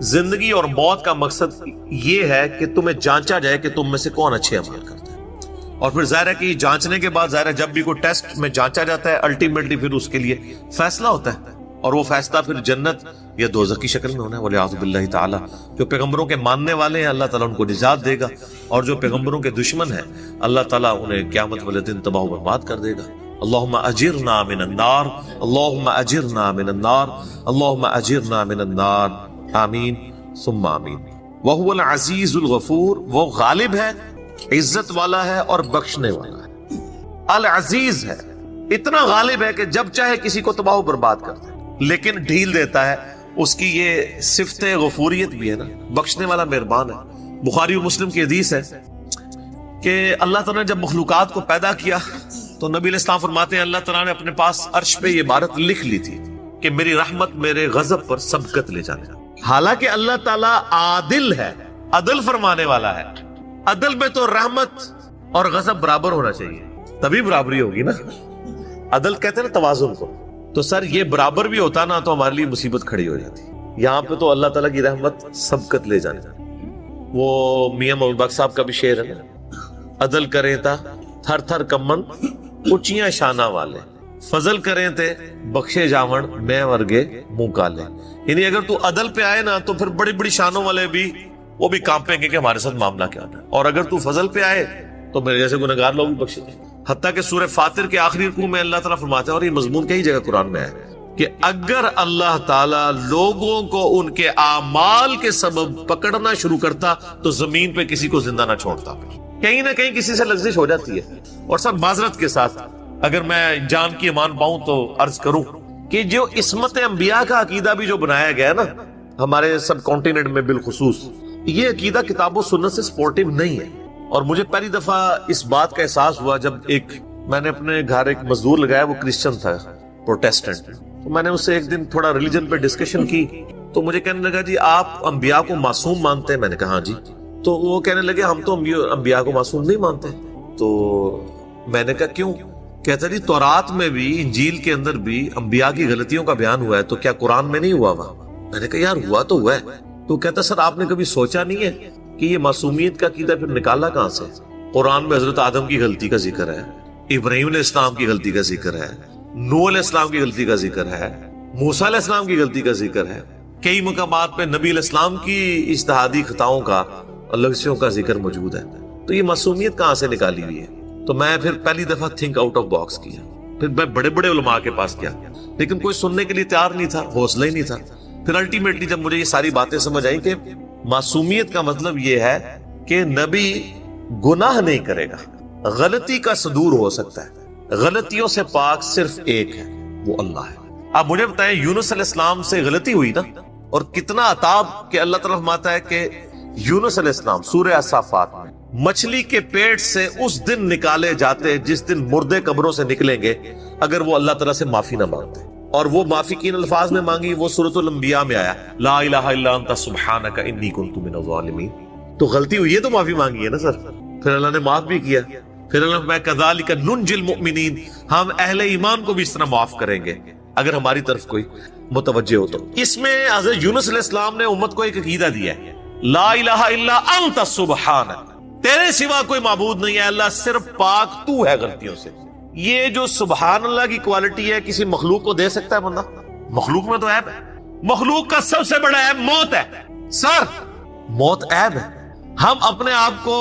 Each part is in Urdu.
زندگی اور موت کا مقصد یہ ہے کہ تمہیں جانچا جائے کہ تم میں سے کون اچھے عمل کرتا ہے، اور پھر ظاہر ہے کہ جانچنے کے بعد ظاہر ہے جب بھی کوئی ٹیسٹ میں جانچا جاتا ہے الٹیمیٹلی پھر اس کے لیے فیصلہ ہوتا ہے، اور وہ فیصلہ پھر جنت یا دوزخ کی شکل میں ہونا ہے، ولیعوذ باللہ تعالی۔ جو پیغمبروں کے ماننے والے ہیں اللہ تعالیٰ ان کو نجات دے گا، اور جو پیغمبروں کے دشمن ہیں اللہ تعالیٰ انہیں قیامت والے دن تباہ و برباد کر دے گا۔ اللہم اجرنا من النار، اللہم اجرنا من النار، اللہم اجرنا من النار، آمین ثم آمین۔ وہو العزیز الغفور، وہ غالب ہے، عزت والا ہے اور بخشنے والا ہے۔ العزیز ہے، اتنا غالب ہے کہ جب چاہے کسی کو تباہ و برباد کرتا ہے، لیکن ڈھیل دیتا ہے۔ اس کی یہ صفت غفوریت بھی ہے نا، بخشنے والا مہربان ہے۔ بخاری و مسلم کی حدیث ہے کہ اللہ تعالیٰ نے جب مخلوقات کو پیدا کیا تو نبی علیہ السلام فرماتے ہیں اللہ تعالیٰ نے اپنے پاس عرش پہ یہ عبارت لکھ لی تھی کہ میری رحمت میرے غضب پر سبقت لے جانے۔ حالانکہ اللہ تعالیٰ عادل ہے، عدل فرمانے والا ہے۔ عدل میں تو رحمت اور غضب برابر ہونا چاہیے، تبھی برابری ہوگی نا۔ عدل کہتے ہیں نا توازن کو، تو سر یہ برابر بھی ہوتا نا تو ہمارے لیے مصیبت کھڑی ہو جاتی۔ یہاں پہ تو اللہ تعالیٰ کی رحمت سبقت لے جانے۔ وہ میاں محمد باقر صاحب کا بھی شعر ہے نا، عدل کریں تا تھر تھر کمن اچیاں شانہ والے، فضل کریں تے بخشے جاون میں ورگے منہ کالے۔ یعنی اگر تو عدل پہ آئے نا تو پھر بڑی بڑی شانوں والے بھی وہ بھی کانپیں گے کہ ہمارے ساتھ معاملہ کیا ہے، اور اگر تو فضل پہ آئے تو میرے جیسے گنہگار لوگ بھی بخشے جائیں۔ حتیٰ کہ سورہ فاطر کے آخری رکوع میں اللہ تعالیٰ فرماتے ہیں، اور یہ مضمون کئی جگہ قرآن میں ہے، کہ اگر اللہ تعالیٰ لوگوں کو ان کے اعمال کے سبب پکڑنا شروع کرتا تو زمین پہ کسی کو زندہ نہ چھوڑتا۔ کہیں نہ کہیں کسی سے لغزش ہو جاتی ہے۔ اور سب معذرت کے ساتھ اگر میں جان کی امان پاؤں تو عرض کروں کہ جو عصمت انبیاء کا عقیدہ بھی جو بنایا گیا ہے نا ہمارے سب کانٹیننٹ میں بالخصوص، یہ عقیدہ کتاب و سنت سے سپورٹیو نہیں ہے۔ اور مجھے پہلی دفعہ اس بات کا احساس ہوا جب میں نے اپنے گھر ایک مزدور لگایا، وہ کرسچن تھا، پروٹیسٹنٹ، تو میں نے اس سے ایک دن تھوڑا ریلیجن پہ ڈسکشن کی، تو مجھے کہنے لگا جی آپ انبیاء کو معصوم مانتے ہیں؟ میں نے کہا ہاں جی۔ تو وہ کہنے لگے ہم تو انبیاء کو معصوم نہیں مانتے۔ تو میں نے کہا کیوں؟ کہتا جی تورات میں بھی انجیل کے اندر بھی انبیاء کی غلطیوں کا بیان ہوا ہے، تو کیا قرآن میں نہیں ہوا ہوا؟ میں نے کہا یار ہوا تو ہوا ہے۔ تو کہتا سر آپ نے کبھی سوچا نہیں ہے کہ یہ معصومیت کا عقیدہ پھر نکالا کہاں سے؟ قرآن میں حضرت آدم کی غلطی کا ذکر ہے، ابراہیم علیہ السلام کی غلطی کا ذکر ہے، نوح علیہ السلام کی غلطی کا ذکر ہے، موسیٰ علیہ السلام کی غلطی کا ذکر ہے، کئی مقامات پہ نبی علیہ السلام کی اجتہادی خطاؤں کا اور لغزشوں کا ذکر موجود ہے۔ تو یہ معصومیت کہاں سے نکالی ہوئی ہے؟ تو میں پھر پہلی دفعہ تھنک آؤٹ آف باکس کیا، پھر میں بڑے بڑے علماء کے پاس گیا، لیکن کوئی سننے کے لیے تیار نہیں تھا، حوصلہ ہی نہیں تھا۔ پھر الٹیمیٹلی جب مجھے یہ ساری باتیں سمجھ آئیں کہ معصومیت کا مطلب یہ ہے کہ نبی گناہ نہیں کرے گا، غلطی کا صدور ہو سکتا ہے، غلطیوں سے پاک صرف ایک ہے، وہ اللہ ہے۔ اب مجھے بتائیں یونس علیہ السلام سے غلطی ہوئی نا، اور کتنا عتاب کہ اللہ تعالیٰ فرماتا ہے کہ یونس علیہ السلام سورہ الصافات میں مچھلی کے پیٹ سے اس دن نکالے جاتے جس دن مردے قبروں سے نکلیں گے اگر وہ اللہ تعالیٰ سے معافی نہ مانگتے، اور وہ معافی کن الفاظ میں مانگی؟ وہ سورۃ الانبیاء میں آیا لا الہ الا انت سبحانک انی کنت من الظالمین۔ تو غلطی ہوئی ہے تو معافی مانگی ہے نا سر، پھر اللہ نے معاف بھی کیا۔ پھر اللہ میں کذالک ننجی المؤمنین، ہم اہل ایمان کو بھی اس طرح معاف کریں گے اگر ہماری طرف کوئی متوجہ ہو تو۔ اس میں حضرت یونس علیہ السلام نے امت کو ایک عقیدہ دیا ہے، لا الہ الا انت سبحانک، تیرے سوا کوئی معبود نہیں ہے اللہ، صرف پاک تو ہے غلطیوں سے۔ یہ جو سبحان اللہ کی کوالٹی ہے کسی مخلوق کو دے سکتا ہے بندہ؟ مخلوق میں تو عیب ہے، مخلوق کا سب سے بڑا عیب موت ہے سر، موت عیب ہے، ہم اپنے آپ کو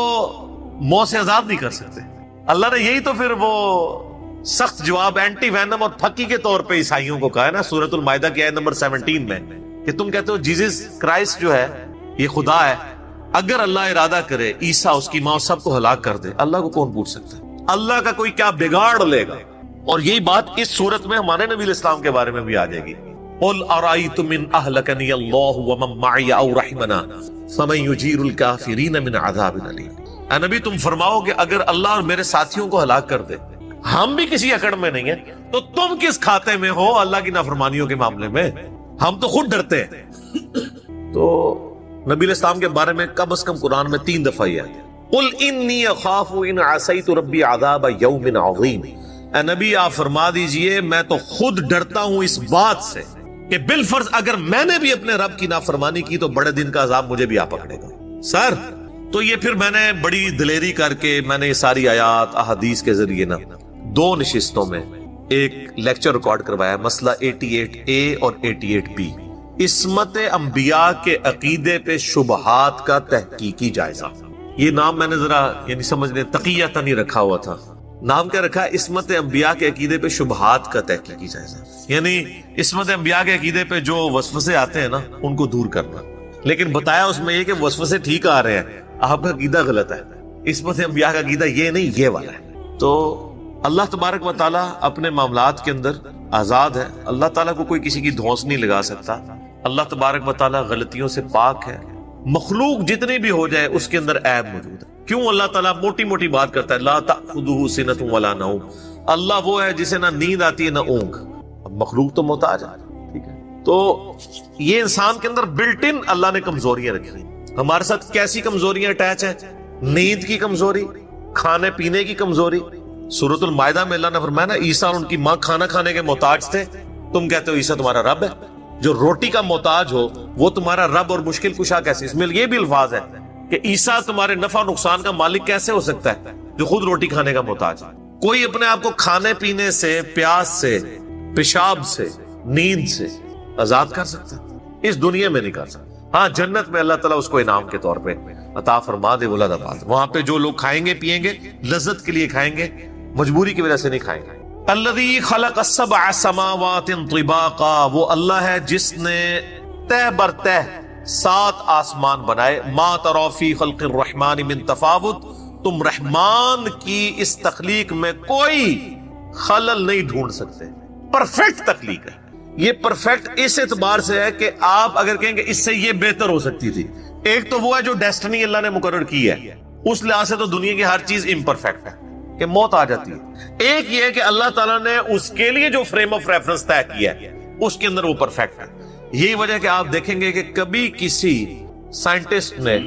موت سے آزاد نہیں کر سکتے۔ اللہ نے یہی تو پھر وہ سخت جواب اینٹی وینم اور پھکی کے طور پہ عیسائیوں کو کہا ہے نا سورۃ المائدہ کی آیت نمبر 17 میں، کہ تم کہتے ہو جیزس کرائسٹ جو ہے یہ خدا ہے، اگر اللہ ارادہ کرے عیسیٰ اس کی ماں سب کو ہلاک کر دے، اللہ کو کون پوچھ سکتا ہے؟ اللہ کا کوئی کیا بگاڑ لے گا؟ اور یہی بات اس صورت میں ہمارے نبی علیہ السلام کے بارے میں بھی آ جائے گی، قل ارأیتم ان اہلکنی اللہ ومن معی او رحمنا فمن یجیر الکافرین من عذاب علیم۔ اے نبی تم فرماؤ کہ اگر اللہ اور میرے ساتھیوں کو ہلاک کر دے، ہم بھی کسی اکڑ میں نہیں ہیں، تو تم کس کھاتے میں ہو اللہ کی نافرمانیوں کے معاملے میں؟ ہم تو خود ڈرتے ہیں۔ تو نبی علیہ السلام کے بارے میں کم از کم قرآن میں 3 دفعہ یہ ہے، قل انی اخاف ان عصیت ربی عذاب یوم عظیم۔ اے نبی آپ فرما دیجئے میں تو خود ڈرتا ہوں اس بات سے کہ بالفرض اگر میں نے بھی اپنے رب کی نافرمانی کی تو بڑے دن کا عذاب مجھے بھی آ پکڑے گا سر. تو یہ پھر میں نے بڑی دلیری کر کے میں نے یہ ساری آیات احادیث کے ذریعے نا 2 نشستوں میں ایک لیکچر ریکارڈ کروایا, مسئلہ 88A اور 88B, عصمت انبیاء کے عقیدے پہ شبہات کا تحقیقی جائزہ. یہ نام میں نے ذرا یعنی سمجھنے تقیہ نہیں رکھا ہوا تھا, نام کیا رکھا, عصمت انبیاء کے عقیدے پہ شبہات کا تحقیقی جائزہ. یعنی عصمت انبیاء کے عقیدے پہ جو وسوسے آتے ہیں نا ان کو دور کرنا. لیکن بتایا اس میں یہ کہ وسوسے ٹھیک آ رہے ہیں, آپ کا عقیدہ غلط ہے. عصمت انبیاء کا عقیدہ یہ نہیں, یہ والا ہے. تو اللہ تبارک و تعالیٰ اپنے معاملات کے اندر آزاد ہے. اللہ تعالیٰ کو کوئی کسی کی دھونس نہیں لگا سکتا. اللہ تبارک و تعالیٰ غلطیوں سے پاک ہے. مخلوق جتنی بھی ہو جائے اس کے اندر عیب موجود ہے. کیوں اللہ تعالیٰ موٹی موٹی بات کرتا ہے, لا تأخذہ سنۃ ولا نوم, اللہ وہ ہے جسے نہ نیند آتی ہے نہ اونگ. اب مخلوق تو محتاج ہے, ٹھیک ہے. تو یہ انسان کے اندر بلٹ ان اللہ نے کمزوریاں رکھی. ہمارے ساتھ کیسی کمزوریاں اٹیچ ہیں؟ نیند کی کمزوری, کھانے پینے کی کمزوری. سورۃ المائدہ میں اللہ نے فرمایا نا, عیسیٰ اور ان کی ماں کھانا کھانے کے محتاج تھے, تم کہتے ہو عیسیٰ تمہارا رب ہے. جو روٹی کا محتاج ہو وہ تمہارا رب اور مشکل کشا کیسے؟ اس میں یہ بھی الفاظ ہے کہ عیسیٰ تمہارے نفع اور نقصان کا مالک کیسے ہو سکتا ہے جو خود روٹی کھانے کا محتاج ہے. کوئی اپنے آپ کو کھانے پینے سے, پیاس سے, پیشاب سے, نیند سے آزاد کر سکتا ہے؟ اس دنیا میں نہیں کر سکتا. ہاں جنت میں اللہ تعالیٰ اس کو انعام کے طور پہ عطا فرما دے ولد آباد. وہاں پہ جو لوگ کھائیں گے پیئیں گے لذت کے لیے کھائیں گے, مجبوری کی وجہ سے نہیں کھائیں گے. الذی خلق السبع سماوات طباقا, وہ اللہ ہے جس نے تہ بر تہ 7 آسمان بنائے. ما تری فی خلق الرحمن من تفاوت, تم رحمان کی اس تخلیق میں کوئی خلل نہیں ڈھونڈ سکتے. پرفیکٹ تخلیق ہے. یہ پرفیکٹ اس اعتبار سے ہے کہ آپ اگر کہیں گے اس سے یہ بہتر ہو سکتی تھی, ایک تو وہ ہے جو ڈیسٹنی اللہ نے مقرر کی ہے, اس لحاظ سے تو دنیا کی ہر چیز امپرفیکٹ ہے کہ موت آ جاتی ہے. ایک یہ ہے کہ اللہ تعالیٰ نے اس کے لیے جو فریم آف ریفرنس طے کیا ہے اس کے اندر وہ پرفیکٹ ہے. یہی وجہ کہ آپ دیکھیں گے کہ کبھی کسی سائنٹسٹ نے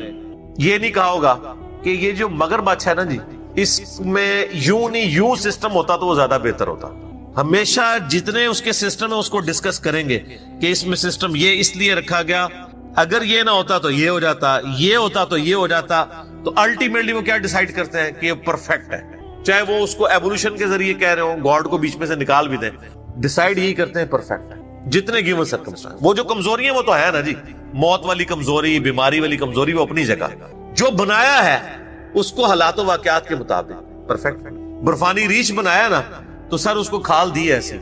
یہ نہیں کہا ہوگا کہ یہ جو مگر بچ ہے نا جی, اس میں یوں نہیں یوں سسٹم ہوتا تو وہ زیادہ بہتر ہوتا. ہمیشہ جتنے اس کے سسٹم ہے اس کو ڈسکس کریں گے کہ اس میں سسٹم یہ اس لیے رکھا گیا, اگر یہ نہ ہوتا تو یہ ہو جاتا, یہ ہوتا تو یہ ہو جاتا. تو الٹیمیٹلی وہ کیا ڈیسائیڈ کرتے ہیں کہ یہ پرفیکٹ ہے. چاہے وہ اس کو ایوولوشن کے ذریعے کہہ رہے ہوں, گاڈ کو بیچ میں سے نکال بھی دیں, ڈیسائیڈ یہی کرتے ہیں پرفیکٹ ہے. جتنے گیون سرکمسٹانس, وہ جو کمزوری ہیں وہ تو ہے نا جی, موت والی کمزوری, بیماری والی کمزوری, وہ اپنی جگہ. جو بنایا ہے اس کو حالات و واقعات کے مطابق پرفیکٹ ہے. برفانی ریچھ بنایا نا تو سر اس کو کھال دی ایسے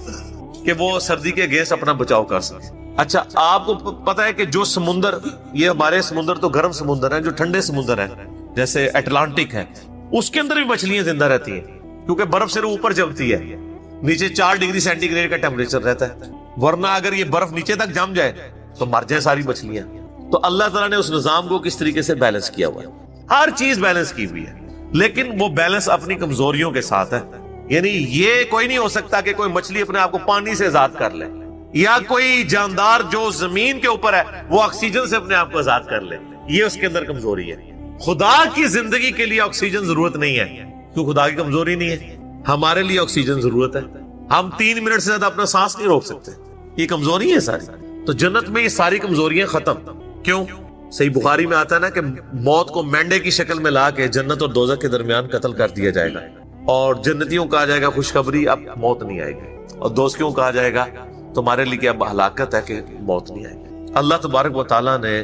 کہ وہ سردی کے گیس اپنا بچاؤ کر سکے. اچھا آپ کو پتا ہے کہ جو سمندر, یہ ہمارے سمندر تو گرم سمندر ہیں, جو ٹھنڈے سمندر ہیں جیسے اٹلانٹک ہے, اس کے اندر بھی مچھلیاں زندہ رہتی ہیں کیونکہ برف سے اوپر جمتی ہے, نیچے 4 ڈگری سینٹی گریڈ کا ٹیمپریچر رہتا ہے. ورنہ اگر یہ برف نیچے تک جم جائے تو مر جائیں ساری مچھلیاں. تو اللہ تعالیٰ نے اس نظام کو کس طریقے سے بیلنس کیا ہوا ہے, ہر چیز بیلنس کی ہوئی ہے, لیکن وہ بیلنس اپنی کمزوریوں کے ساتھ ہے. یعنی یہ کوئی نہیں ہو سکتا کہ کوئی مچھلی اپنے آپ کو پانی سے آزاد کر لے, یا کوئی جاندار جو زمین کے اوپر ہے وہ آکسیجن سے اپنے آپ کو آزاد کر لے. یہ اس کے اندر کمزوری ہے. خدا کی زندگی کے لیے آکسیجن ضرورت نہیں ہے, کیوں خدا کی کمزوری نہیں ہے. ہمارے لیے آکسیجن ضرورت ہے. ہم 3 منٹ سے زیادہ اپنا سانس نہیں روک سکتے, یہ کمزوری ہے ساری. تو جنت میں یہ ساری کمزوریاں ختم. کیوں؟ صحیح بخاری میں آتا ہے نا کہ موت کو مینڈے کی شکل میں لا کے جنت اور دوزخ کے درمیان قتل کر دیا جائے گا, اور جنتیوں کہا جائے گا خوشخبری اب موت نہیں آئے گی, اور دوزخیوں کہا جائے گا تمہارے لیے اب ہلاکت ہے کہ موت نہیں آئے گی. اللہ تبارک و تعالیٰ نے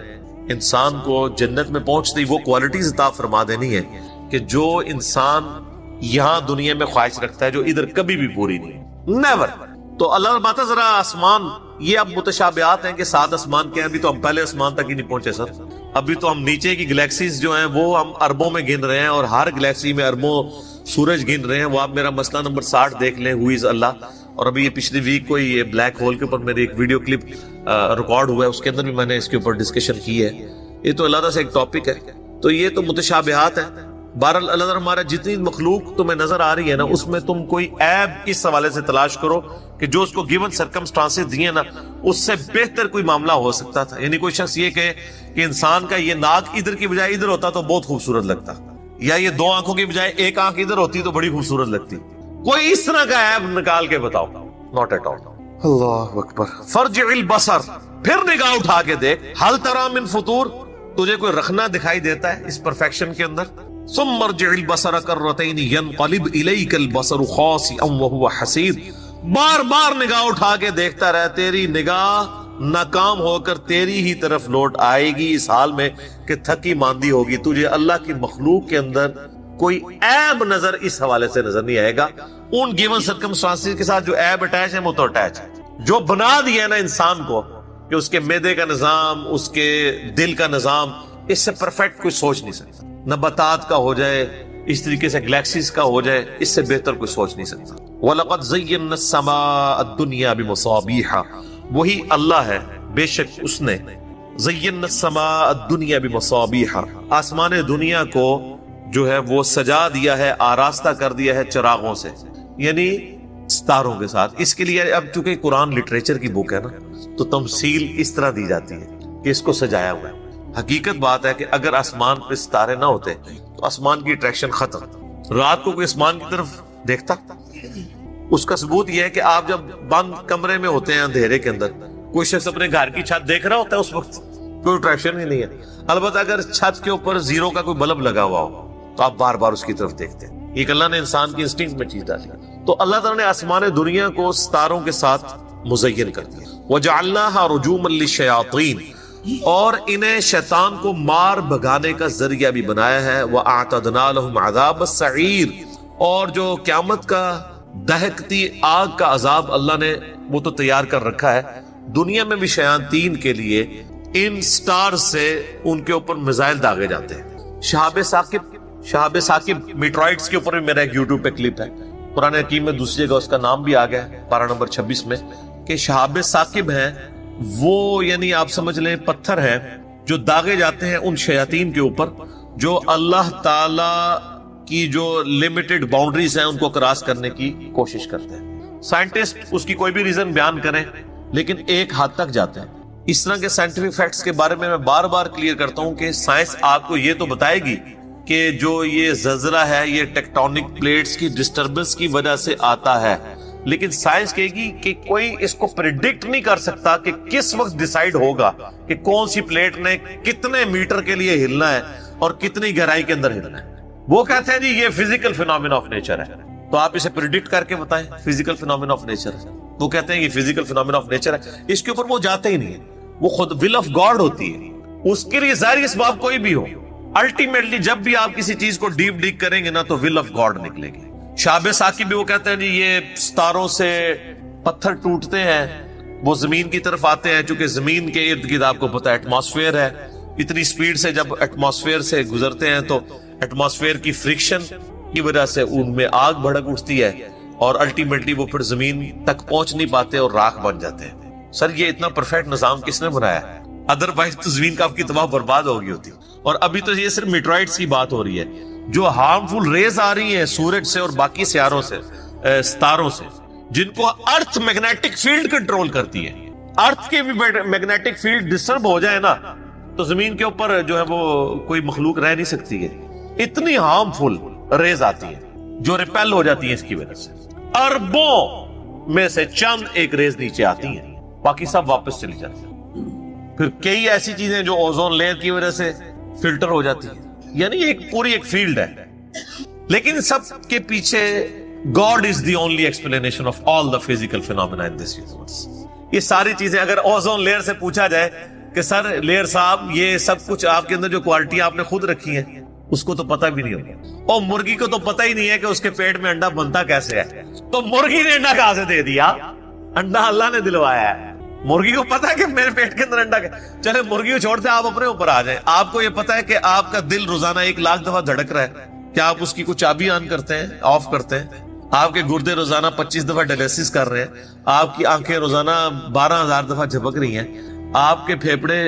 انسان کو جنت میں پہنچتے ہی وہ کوالٹیز عطا فرما دینی ہے کہ جو انسان یہاں دنیا میں خواہش رکھتا ہے جو ادھر کبھی بھی پوری نہیں, نیور. تو اللہ بات ہے ذرا آسمان, یہ اب متشابہات ہیں کہ 7 آسمان کے ہیں, ابھی تو ہم پہلے آسمان تک ہی نہیں پہنچے سر. ابھی تو ہم نیچے کی گلیکسیز جو ہیں وہ ہم اربوں میں گن رہے ہیں, اور ہر گلیکسی میں اربوں سورج گن رہے ہیں. وہ آپ میرا مسئلہ نمبر 60 دیکھ لیں, ہو از اللہ. اور ابھی یہ پچھلی ویک کو یہ بلیک ہول کے اوپر میری ایک ویڈیو کلپ ریکارڈ ہوا ہے, اس کے اندر بھی میں نے اس کے اوپر ڈسکشن کی ہے. یہ تو اللہ سے ایک ٹاپک ہے. تو یہ تو متشابہات ہیں. بہرحال اللہ تعالیٰ ہمارا جتنی مخلوق تمہیں نظر آ رہی ہے نا, اس میں تم کوئی عیب اس حوالے سے تلاش کرو کہ جو اس کو گیون سرکمسٹانسز دیے نا اس سے بہتر کوئی معاملہ ہو سکتا تھا. یعنی کوئی شخص یہ کہے کہ انسان کا یہ ناک ادھر کی بجائے ادھر ہوتا تو بہت خوبصورت لگتا, یا یہ 2 آنکھوں کی بجائے 1 آنکھ ادھر ہوتی تو بڑی خوبصورت لگتی. کوئی اس طرح کا عیب نکال کے بتاؤ, ناٹ ایٹ آل. اللہ اکبر. فرجع البصر, پھر نگاہ اٹھا کے دیکھ, حل تری من فطور, تجھے کوئی رخنا دکھائی دیتا ہے اس پرفیکشن کے اندر؟ ثم ارجع البصر کرتین ينقلب الیک البصر خاسئا وهو حسیر, بار بار نگاہ اٹھا کے دیکھتا رہ, تیری نگاہ ناکام ہو کر تیری ہی طرف لوٹ آئے گی اس حال میں کہ تھکی ماندی ہوگی. تجھے اللہ کی مخلوق کے اندر کوئی عیب نظر اس حوالے سے نظر نہیں آئے گا. ان گیون سرکمسٹانسز کے ساتھ جو عیب اٹیچ ہے وہ تو اٹیچ ہے. جو بنا دیا نا انسان کو کہ اس کے معدے کا نظام, اس کے دل کا نظام, اس سے پرفیکٹ کوئی سوچ نہیں سکتا. نباتات کا ہو جائے, اس طریقے سے گلیکسیز کا ہو جائے, اس سے بہتر کوئی سوچ نہیں سکتا. وَلَقَدْ زَيَّنَّا السَّمَاءَ الدُّنْيَا بِمَصَابِيحَ, وہی اللہ ہے, بے شک اس نے زَيَّنَّا السَّمَاءَ الدُّنْيَا بِمَصَابِيحَ, آسمان دنیا کو جو ہے وہ سجا دیا ہے, آراستہ کر دیا ہے چراغوں سے, یعنی ستاروں کے ساتھ. اس کے لیے اب چونکہ قرآن لٹریچر کی بک ہے نا, تو تمثیل اس طرح دی جاتی ہے کہ اس کو سجایا ہوا ہے. حقیقت بات ہے کہ اگر آسمان پہ ستارے نہ ہوتے تو آسمان کی اٹریکشن ختم. رات کو کوئی آسمان کی طرف دیکھتا؟ اس کا ثبوت یہ ہے کہ آپ جب بند کمرے میں ہوتے ہیں اندھیرے کے اندر, کوئی شخص اپنے گھر کی چھت دیکھ رہا ہوتا ہے, اس وقت کوئی اٹریکشن ہی نہیں ہے. البتہ اگر چھت کے اوپر زیرو کا کوئی بلب لگا ہوا ہو تو آپ بار بار اس کی طرف دیکھتے ہیں. ایک اللہ نے انسان کی انسٹنکٹ میں چیز ڈالی. تو اللہ تعالیٰ نے آسمان دنیا کو ستاروں کے ساتھ مزین کر دیا. وَجَعَلْنَاهَا رُجُومًا لِلشَّيَاطِينِ, اور انہیں شیطان کو مار بھگانے کا ذریعہ بھی بنایا ہے. وَأَعْتَدْنَا لَهُمْ عَذَابَ السَّعِيرِ, اور جو قیامت کا دہکتی آگ کا عذاب اللہ نے وہ تو تیار کر رکھا ہے. دنیا میں بھی شیاطین کے لیے ان سٹار سے ان کے اوپر میزائل داغے جاتے ہیں. شہاب ثاقب میٹرائٹس کے اوپر بھی میرا ایک یوٹیوب پہ کلپ ہے, قرآن حکیم میں دوسری جگہ اس کا نام بھی آ گیا ہے, پارہ نمبر 26 میں, کہ شہاب ثاقب ہیں وہ, یعنی آپ سمجھ لیں پتھر ہیں جو داغے جاتے ہیں ان شیاطین کے اوپر جو اللہ تعالی کی جو لمیٹڈ باؤنڈریز ہیں ان کو کراس کرنے کی کوشش کرتے ہیں. سائنٹسٹ اس کی کوئی بھی ریزن بیان کریں لیکن ایک حد تک جاتے ہیں. اس طرح کے سائنٹیفک فیکٹس کے بارے میں بار بار کلیئر کرتا ہوں کہ سائنس آپ کو یہ تو بتائے گی کہ جو یہ زلزلہ ہے یہ ٹیکٹونک پلیٹس کی ڈسٹربنس کی وجہ سے آتا ہے, لیکن سائنس کہے گی کہ کوئی اس کو پریڈکٹ نہیں کر سکتا کہ کس وقت ڈیسائیڈ ہوگا کہ کون سی پلیٹ نے کتنے میٹر کے لیے ہلنا ہے اور کتنی گہرائی کے اندر ہلنا ہے. وہ کہتے ہیں جی یہ فزیکل فینومینا آف نیچر ہے, تو آپ اسے پریڈکٹ کر کے بتائیں فزیکل فینومینا آف نیچر ہے. وہ کہتے ہیں یہ فزیکل فینومینا آف نیچر ہے, اس کے اوپر وہ جاتے ہی نہیں ہے. وہ خود ول آف گاڈ ہوتی ہے, اس کے لیے ظاہری اسباب کوئی بھی ہو, الٹیمیٹلی جب بھی آپ کسی چیز کو ڈیپ ڈیک کریں گے نا تو ول آف گاڈ نکلے گی. شہاب ثاقب بھی وہ کہتے ہیں جی یہ ستاروں سے پتھر ٹوٹتے ہیں, وہ زمین کی طرف آتے ہیں, چونکہ زمین کے ارد گرد آپ کو پتا ہے ایٹماسفیئر ہے, اتنی سپیڈ سے جب ایٹماسفیئر سے گزرتے ہیں تو ایٹماسفیئر کی فرکشن کی وجہ سے ان میں آگ بھڑک اٹھتی ہے اور الٹیمیٹلی وہ پھر زمین تک پہنچ نہیں پاتے اور راکھ بن جاتے ہیں. سر یہ اتنا پرفیکٹ نظام کس نے بنایا ہے؟ ادروائز تو زمین کا آپ کی تباہ برباد ہو گئی ہوتی. اور ابھی تو یہ صرف میٹرائٹس کی بات ہو رہی ہے, جو ہارمفل ریز آ رہی ہیں سورج سے اور باقی سیاروں سے, ستاروں سے, جن کو ارتھ میگنیٹک فیلڈ کنٹرول کرتی ہے. ارتھ کے بھی میگنیٹک فیلڈ ڈسٹرب ہو جائے نا تو زمین کے اوپر جو ہے وہ کوئی مخلوق رہ نہیں سکتی ہے. اتنی ہارمفل ریز آتی ہیں جو ریپیل ہو جاتی ہیں اس کی وجہ سے. اربوں میں سے چند ایک ریز نیچے آتی ہیں, باقی سب واپس چلی جاتی ہیں. پھر کئی ایسی چیزیں جو اوزون لیئر کی وجہ سے فلٹر ہو جاتی ہیں. یعنی ایک پوری ایک فیلڈ ہے, لیکن سب کے پیچھے God is the only explanation of all the physical phenomena in this universe. یہ ساری چیزیں اگر اوزون لیئر سے پوچھا جائے کہ سر لیئر صاحب یہ سب کچھ آپ کے اندر جو کوالٹی آپ نے خود رکھی ہیں اس کو تو پتہ بھی نہیں ہوگا, اور مرغی کو تو پتہ ہی نہیں ہے کہ اس کے پیٹ میں انڈا بنتا کیسے ہے, تو مرغی نے انڈا کہاں سے دے دیا؟ انڈا اللہ نے دلوایا ہے. مرغی کو پتا ہے کہ میرے پیٹ کے اندر انڈا ہے. چلے مرغی کو چھوڑتے آپ اپنے اوپر آ جائیں. آپ کو یہ پتا ہے کہ آپ کا دل روزانہ 1,00,000 دفعہ دھڑک رہا ہے, کیا آپ اس کی کچھ چابی آن کرتے ہیں, آف کرتے ہیں؟ آپ کے گردے روزانہ 25 دفعہ ڈائلیسس کر رہے ہیں, آپ کی آنکھیں روزانہ 12,000 دفعہ جھپک رہی ہیں, آپ کے پھیپڑے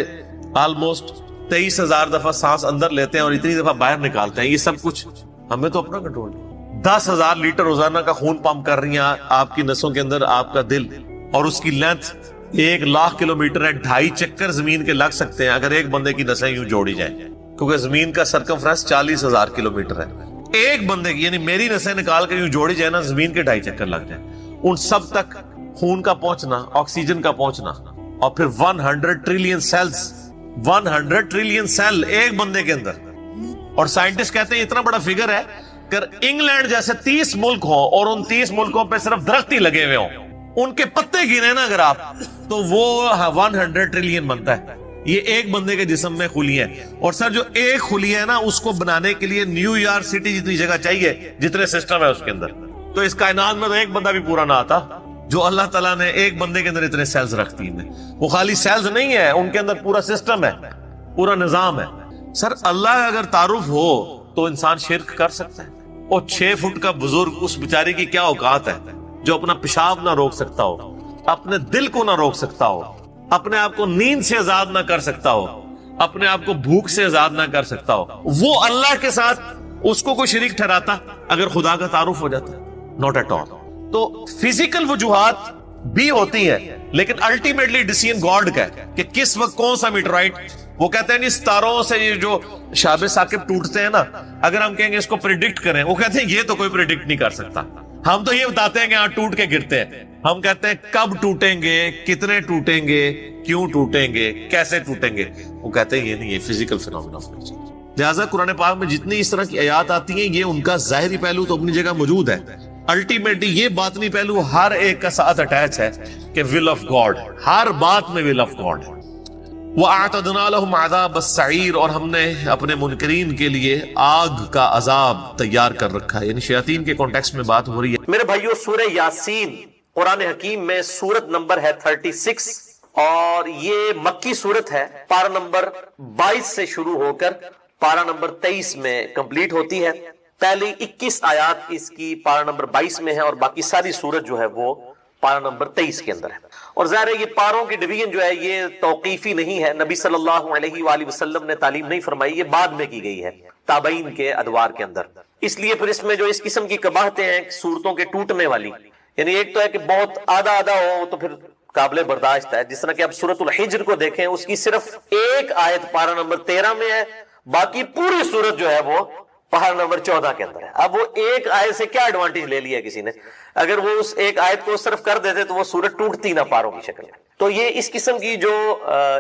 آلموسٹ 23,000 دفعہ سانس اندر لیتے ہیں اور اتنی دفعہ باہر نکالتے ہیں. یہ سب کچھ ہمیں تو اپنا کنٹرول نہیں. 10,000 لیٹر روزانہ کا خون پمپ کر رہی ہیں آپ کی نسوں کے اندر آپ کا دل, اور اس کی لینتھ 1,00,000 کلومیٹر ہے. 2.5 چکر زمین کے لگ سکتے ہیں اگر ایک بندے کی نسیں یوں جوڑی جائیں, کیونکہ زمین کا سرکمفرنس 40,000 کلومیٹر ہے. ایک بندے کی یعنی میری نسیں نکال کے یوں جوڑی جائے نا, زمین کے 2.5 چکر لگ جائیں. ان سب تک خون کا پہنچنا، آکسیجن کا پہنچنا، اور پھر 100 ٹریلین سیلز، 100 ٹریلین سیل ایک بندے کے اندر. اور سائنٹسٹ کہتے ہیں اتنا بڑا فگر ہے کہ انگلینڈ جیسے 30 ملک ہوں اور ان 30 ملکوں پہ صرف درخت ہی لگے ہوئے ہوں، ان کے پتے گنے نا اگر آپ، تو وہ 100 ٹریلین بنتا ہے. یہ ایک بندے کے جسم میں خلی ہے. اور سر جو ایک خلی ہے نا، اس کو بنانے کے لیے نیو یارک سٹی جتنی جگہ چاہیے جتنے سسٹم ہے اس کے اندر. تو اس کائنات میں تو ایک بندہ بھی پورا نہ آتا جو اللہ تعالیٰ نے ایک بندے کے اندر اتنے سیلز رکھ دی ہیں. وہ خالی سیلز نہیں ہے، ان کے اندر پورا سسٹم ہے، پورا نظام ہے. سر اللہ کا اگر تعارف ہو تو انسان شرک کر سکتا ہے. اور 6 فٹ کا بزرگ، اس بیچارے کی کیا اوقات ہے جو اپنا پیشاب نہ روک سکتا ہو، اپنے دل کو نہ روک سکتا ہو، اپنے آپ کو نیند سے آزاد نہ کر سکتا ہو، اپنے آپ کو بھوک سے آزاد نہ کر سکتا ہو، وہ اللہ کے ساتھ اس کو کوئی شریک ٹھہراتا اگر خدا کا تعارف ہو جاتا؟ Not at all. تو فزیکل وجوہات بھی ہوتی ہیں، لیکن الٹیمیٹلی ڈیسیژن گاڈ کا ہے کہ کس وقت کون سا میٹرائٹ. وہ کہتے ہیں اس ستاروں سے یہ جو شہاب ثاقب ٹوٹتے ہیں نا، اگر ہم کہیں گے اس کو پریڈکٹ کریں، وہ کہتے ہیں یہ تو کوئی پریڈکٹ نہیں کر سکتا. ہم تو یہ بتاتے ہیں کہ ہاں ٹوٹ کے گرتے ہیں، ہم کہتے ہیں کب ٹوٹیں گے، کتنے ٹوٹیں گے، کیوں ٹوٹیں گے، کیسے ٹوٹیں گے. وہ کہتے ہیں یہ نہیں، یہ فزیکل فینومینا آف نیچر. لہٰذا قرآن پاک میں جتنی اس طرح کی آیات آتی ہیں، یہ ان کا ظاہری پہلو تو اپنی جگہ موجود ہے، الٹیمیٹلی یہ باطنی پہلو ہر ایک کا ساتھ اٹیچ ہے کہ ول آف گاڈ، ہر بات میں ول آف گاڈ ہے. وَأَعْتَدْنَا لَهُمْ عَذَابَ السَّعِيرِ، اور ہم نے اپنے منکرین کے لیے آگ کا عذاب تیار کر رکھا ہے. یعنی شیاطین کے کانٹیکسٹ میں بات ہو رہی ہے. میرے بھائیو، سورہ یاسین قرآن حکیم میں سورت نمبر ہے 36، اور یہ مکی سورت ہے. پارہ نمبر 22 سے شروع ہو کر پارہ نمبر 23 میں کمپلیٹ ہوتی ہے. پہلی 21 آیات اس کی پارہ نمبر 22 میں ہے، اور باقی ساری سورت جو ہے وہ پارہ نمبر 23 کے اندر ہے. اور ظاہر ہے یہ پاروں کی ڈویژن جو ہے یہ توقیفی نہیں ہے، نبی صلی اللہ علیہ وآلہ وسلم نے تعلیم نہیں فرمائی، یہ بعد میں کی گئی ہے تابعین کے ادوار کے اندر. اس لیے پھر اس میں جو اس قسم کی قباحتیں ہیں صورتوں کے ٹوٹنے والی، یعنی ایک تو ہے کہ بہت آدھا آدھا ہو تو پھر قابل برداشت ہے. جس طرح کہ اب سورۃ الحجر کو دیکھیں، اس کی صرف ایک آیت پارہ نمبر 13 میں ہے، باقی پوری سورت جو ہے وہ پارہ نمبر 14 کے اندر ہے. اب وہ ایک آیت سے کیا ایڈوانٹیج لے لیا کسی نے؟ اگر وہ اس ایک آیت کو صرف کر دیتے تو وہ سورت ٹوٹتی نہ پاروں کی شکل میں. تو یہ اس قسم کی جو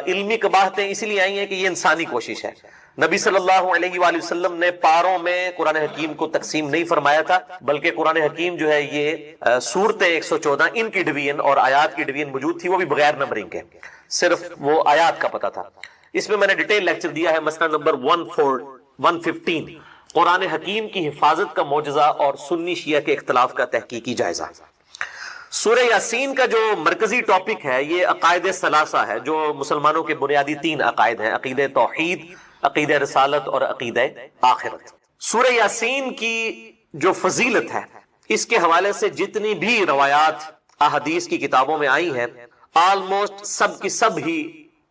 علمی قباحتیں اسی لیے آئی ہیں کہ یہ انسانی کوشش ہے. نبی صلی اللہ علیہ وآلہ وسلم نے پاروں میں قرآن حکیم کو تقسیم نہیں فرمایا تھا، بلکہ قرآن حکیم جو ہے یہ سورتیں 114 ان کی ڈویژن اور آیات کی ڈویژن موجود تھی، وہ بھی بغیر نمبرنگ کے، صرف وہ آیات کا پتہ تھا. اس میں میں نے ڈیٹیل لیکچر دیا ہے، مسئلہ نمبر 115 قرآن حکیم کی حفاظت کا معجزہ اور سنی شیعہ کے اختلاف کا تحقیقی جائزہ. سورہ یاسین کا جو مرکزی ٹاپک ہے یہ عقائد ثلاثہ ہے، جو مسلمانوں کے بنیادی 3 عقائد ہیں: عقیدہ توحید، عقیدہ رسالت اور عقیدہ آخرت. سورہ یاسین کی جو فضیلت ہے، اس کے حوالے سے جتنی بھی روایات احادیث کی کتابوں میں آئی ہیں، آلموسٹ سب کی سب ہی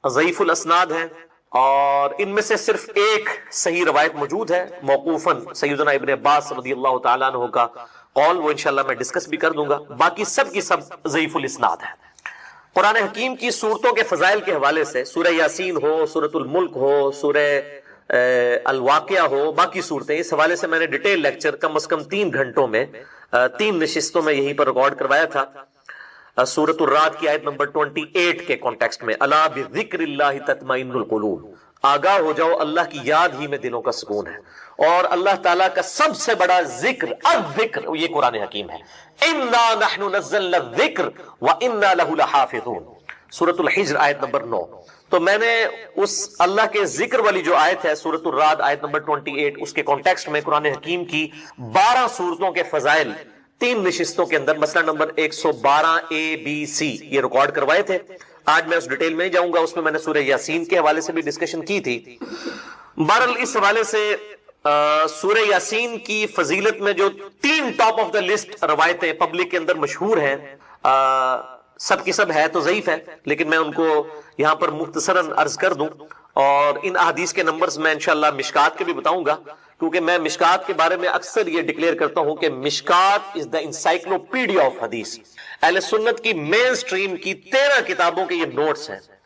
ضعیف الاسناد ہیں، اور ان میں سے صرف ایک صحیح روایت موجود ہے موقوفاً سیدنا ابن عباس رضی اللہ تعالیٰ عنہ کا قول، وہ انشاءاللہ میں ڈسکس بھی کر دوں گا. باقی سب کی سب ضعیف الاسناد ہے. قرآن حکیم کی صورتوں کے فضائل کے حوالے سے سورہ یاسین ہو، سورۃ الملک ہو، سورہ الواقعہ ہو، باقی صورتیں، اس حوالے سے میں نے ڈیٹیل لیکچر کم از کم 3 گھنٹوں میں 3 نشستوں میں یہیں پر ریکارڈ کروایا تھا. سورۃ الرعد کی آیت نمبر 28 کے کانٹیکسٹ میں، الا بذکر اللہ تطمئن القلوب، آگاہ ہو جاؤ اللہ کی یاد ہی میں دلوں کا سکون ہے. اور اللہ تعالیٰ کا سب سے بڑا ذکر الذکر، یہ قرآن حکیم ہے. انا نحن نزلنا الذکر وانا له لحافظون، سورۃ الحجر آیت نمبر 9. تو میں نے اس اللہ کے ذکر والی جو آیت ہے سورۃ الرعد آیت نمبر 28، اس کے کانٹیکسٹ میں قرآن حکیم کی 12 صورتوں کے فضائل 3 نشستوں کے اندر، مسئلہ نمبر 112 ABC یہ ریکارڈ کروائے تھے. آج میں اس ڈیٹیل میں ہی جاؤں گا، اس میں میں نے سورہ یاسین کے حوالے سے بھی ڈسکشن کی تھی. بہرحال اس حوالے سے سورہ یاسین کی فضیلت میں جو 3 ٹاپ آف دا لسٹ روایتیں پبلک کے اندر مشہور ہیں، سب کی سب ہے تو ضعیف ہے، لیکن میں ان کو یہاں پر مختصراً عرض کر دوں. اور ان احادیث کے نمبرز میں انشاءاللہ مشکات کے بھی بتاؤں گا، کیونکہ میں مشکات کے بارے میں اکثر یہ ڈکلیئر کرتا ہوں کہ مشکات از دا انسائکلوپیڈیا آف حدیث. اہل سنت کی مین سٹریم کی 13 کتابوں کے یہ نوٹس ہیں،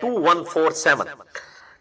2147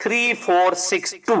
3462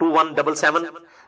2177।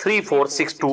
3462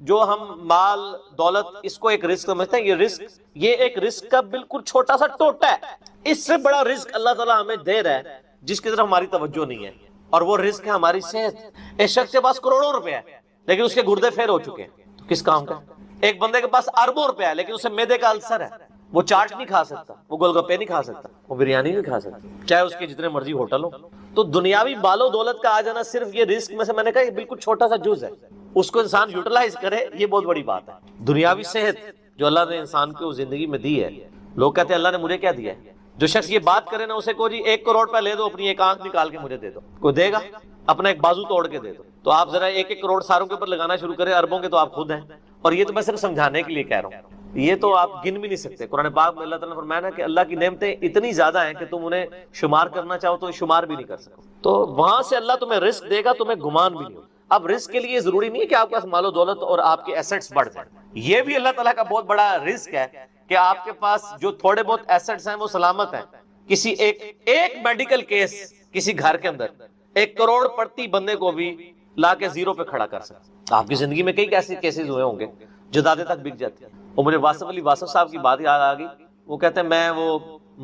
جو ہم مال دولت اس کو ایک رزق سمجھتے ہیں، یہ ایک رزق کا بالکل چھوٹا سا ٹوٹا ہے. اس سے بڑا رزق اللہ تعالیٰ ہمیں دے رہا ہے جس کی طرف ہماری توجہ نہیں ہے، اور وہ رزق ہے ہماری صحت. ایک شخص کے پاس کروڑوں روپے ہے لیکن اس کے گردے فیل ہو چکے ہیں، تو کس کام کا؟ ایک بندے کے پاس اربوں روپے ہے لیکن اسے معدے کا السر ہے، وہ چاٹ نہیں کھا سکتا، وہ گول گپے نہیں کھا سکتا، وہ بریانی نہیں کھا سکتا، چاہے اس کے جتنے مرضی ہوٹل ہو. تو دنیاوی مال و دولت کا آ جانا صرف یہ رزق میں سے، میں نے کہا یہ بالکل چھوٹا سا جز ہے، اس کو انسان یوٹیلائز کرے، یہ بہت بڑی بات ہے. دنیاوی صحت جو اللہ نے انسان کو زندگی میں دی ہے، لوگ کہتے ہیں اللہ نے مجھے کیا دیا ہے؟ جو شخص یہ بات کرے نا اسے کو جی 1 کروڑ پہ لے دو، اپنی ایک آنکھ نکال کے مجھے دے دو، کوئی دے گا؟ اپنا ایک بازو توڑ کے دے دو. تو آپ ذرا 1 کروڑ ساروں کے اوپر لگانا شروع کریں، اربوں کے تو آپ خود ہیں. اور یہ تو میں صرف سمجھانے کے لیے کہہ رہا ہوں، یہ تو آپ گن بھی نہیں سکتے. قرآن پاک میں اللہ تعالیٰ نے فرمایا نا کہ اللہ کی نعمتیں اتنی زیادہ ہیں کہ تم انہیں شمار کرنا چاہو تو شمار بھی نہیں کر سکو. تو وہاں سے اللہ تمہیں رزق دے گا، تمہیں گمان بھی نہیں ہوگا. اب رزق کے لیے ضروری نہیں ہے کہ آپ کے پاس مال و دولت اور آپ کے ایسٹس بڑھ جائیں. یہ بھی اللہ تعالیٰ کا بہت بڑا رزق ہے کہ آپ کے پاس جو تھوڑے بہت ایسٹس ہیں وہ سلامت ہیں. کسی ایک میڈیکل کیس کسی گھر کے اندر 1 کروڑ پڑتی بندے کو بھی لا کے زیرو پہ کھڑا کر سکتا. آپ کی زندگی میں کئی ایسے کیسز ہوئے ہوں گے، جدادیں تک بک جاتی ہیں. اور مجھے واصف علی واصف صاحب کی بات یاد آ گئی. وہ کہتے ہیں میں وہ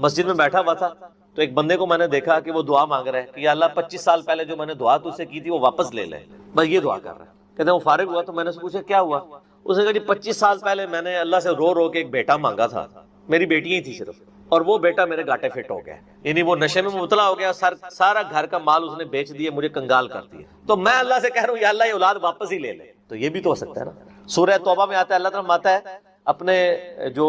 مسجد میں بیٹھا ہوا تھا تو ایک بندے کو میں نے دیکھا کہ وہ دعا مانگ رہا ہے کہ یا اللہ 25 سال پہلے جو میں نے دعا تجھ سے کی تھی وہ واپس لے لے، بس یہ دعا کر رہا ہے. کہتے ہیں وہ فارغ ہوا تو میں نے اس سے پوچھا کیا ہوا؟ اس نے کہا جی 25 سال پہلے میں نے اللہ سے رو رو کے ایک بیٹا مانگا تھا، میری بیٹیاں ہی تھی صرف، اور وہ بیٹا میرے گاٹے فٹ ہو گیا، یعنی وہ نشے میں مبتلا ہو گیا، سارا گھر کا مال اس نے بیچ دیا، مجھے کنگال کر دیا. تو میں اللہ سے کہہ رہا ہوں یا اللہ یہ اولاد واپس ہی لے لے. تو یہ بھی تو ہو سکتا ہے نا. سورہ توبہ میں آتا ہے، اللہ تعالیٰ آتا ہے اپنے جو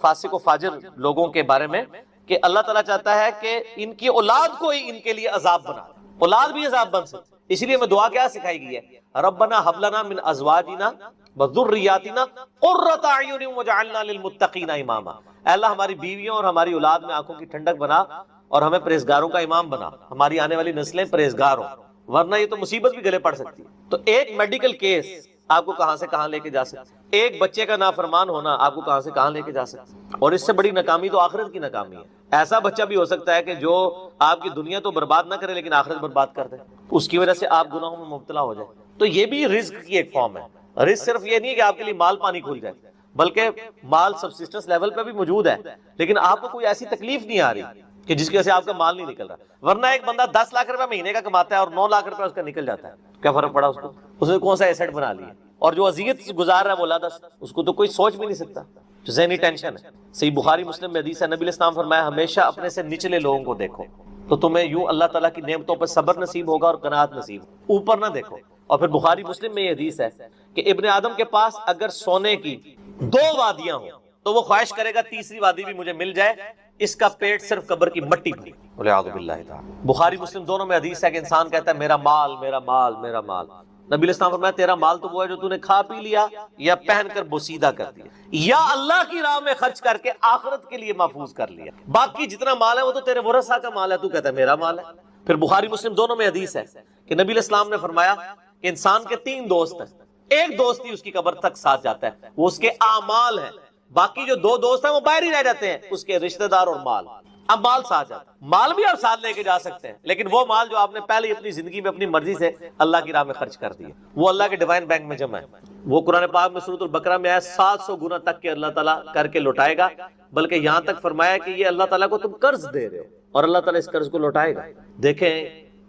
فاسق و فاجر لوگوں کے بارے میں کہ اللہ تعالیٰ چاہتا ہے کہ ان کی اولاد کو ہی ان کے لیے عذاب بنا دے. اولاد بھی عذاب بن سکتی. اس لیے میں دعا کیا سکھائی گئی ہے، ربنا ھب لنا من ازواجنا وذریاتنا قرۃ اعین واجعلنا للمتقین اماما. اے اللہ ہماری بیویوں اور ہماری اولاد میں آنکھوں کی ٹھنڈک بنا اور ہمیں پرہیزگاروں کا امام بنا، ہماری آنے والی نسلیں پرہیزگار ہوں، ورنہ یہ تو مصیبت بھی گلے پڑ سکتی ہے. تو ایک میڈیکل کیس آپ کو کہاں سے کہاں لے کے جا سکتا ہے، ایک بچے کا نافرمان ہونا آپ کو کہاں سے کہاں لے کے جا سکتا ہے. اور اس سے بڑی ناکامی تو آخرت کی ناکامی ہے. ایسا بچہ بھی ہو سکتا ہے کہ جو آپ کی دنیا تو برباد نہ کرے لیکن آخرت برباد کر دے، اس کی وجہ سے آپ گناہوں میں مبتلا ہو جائے. تو یہ بھی رزق کی ایک فارم ہے. رزق صرف یہ نہیں ہے کہ آپ کے لیے مال پانی کھل جائے، بلکہ مال سبسسٹنس لیول پہ بھی موجود ہے، لیکن آپ کو کوئی ایسی تکلیف نہیں آ رہی کہ جس کی وجہ سے آپ کا مال نہیں نکل رہا. ورنہ ایک بندہ 10 لاکھ روپے مہینے کا کماتا ہے اور 9 لاکھ روپے اس کا نکل جاتا ہے، کیا فرق پڑا اس کو؟ اس نے کون سا ایسٹ بنا لیا؟ اور جو اذیت گزار رہا ہے وہ لادس، اس کو تو کوئی سوچ بھی نہیں سکتا، جو ذہنی ٹینشن ہے. صحیح بخاری مسلم میں حدیث ہے، نبی علیہ السلام فرمایا ہمیشہ اپنے سے نچلے لوگوں کو دیکھو تو تمہیں یوں اللہ تعالیٰ کی نعمتوں پر صبر نصیب ہوگا اور قناعت نصیب، اوپر نہ دیکھو. اور پھر بخاری مسلم میں یہ حدیث ہے کہ ابن آدم کے پاس اگر سونے کی 2 وادیاں ہوں تو وہ خواہش کرے گا تیسری وادی بھی مجھے مل جائے، اس کا پیٹ صرف قبر کی مٹی بھری. والعیاذ باللہ تعالی. بخاری مسلم دونوں میں حدیث ہے کہ انسان کہتا ہے میرا مال میرا مال میرا مال. نبی علیہ السلام فرمایا تیرا مال تو وہ ہے جو تو نے کھا پی لیا یا پہن کر بوسیدہ کر دیا یا اللہ کی راہ میں خرچ کر کے آخرت کے لیے محفوظ کر لیا. باقی جتنا مال ہے وہ تو تیرے ورثہ کا مال ہے، تو کہتا ہے میرا مال ہے. پھر بخاری مسلم دونوں میں حدیث ہے کہ نبی علیہ السلام نے فرمایا کہ انسان کے 3 دوست ہیں، ایک دوست ہی اس کی قبر تک ساتھ جاتا ہے، وہ اس کے اعمال ہیں. باقی جو 2 دوست ہیں وہ باہر ہی رہ جاتے ہیں، اس کے رشتہ دار اور مال. اب مال ساتھ جاتا ہے، مال بھی آپ ساتھ لے کے جا سکتے ہیں، لیکن وہ مال جو آپ نے پہلے اپنی زندگی میں اپنی مرضی سے اللہ کی راہ میں خرچ کر دیا، وہ اللہ کے ڈیوائن بینک میں جمع ہے. وہ قرآن پاک میں سورۃ البقرہ میں آیا 700 گنا تک کہ اللہ تعالیٰ کر کے لوٹائے گا، بلکہ یہاں تک فرمایا کہ یہ اللہ تعالیٰ کو تم قرض دے رہے ہو اور اللہ تعالیٰ اس قرض کو لوٹائے گا. دیکھیں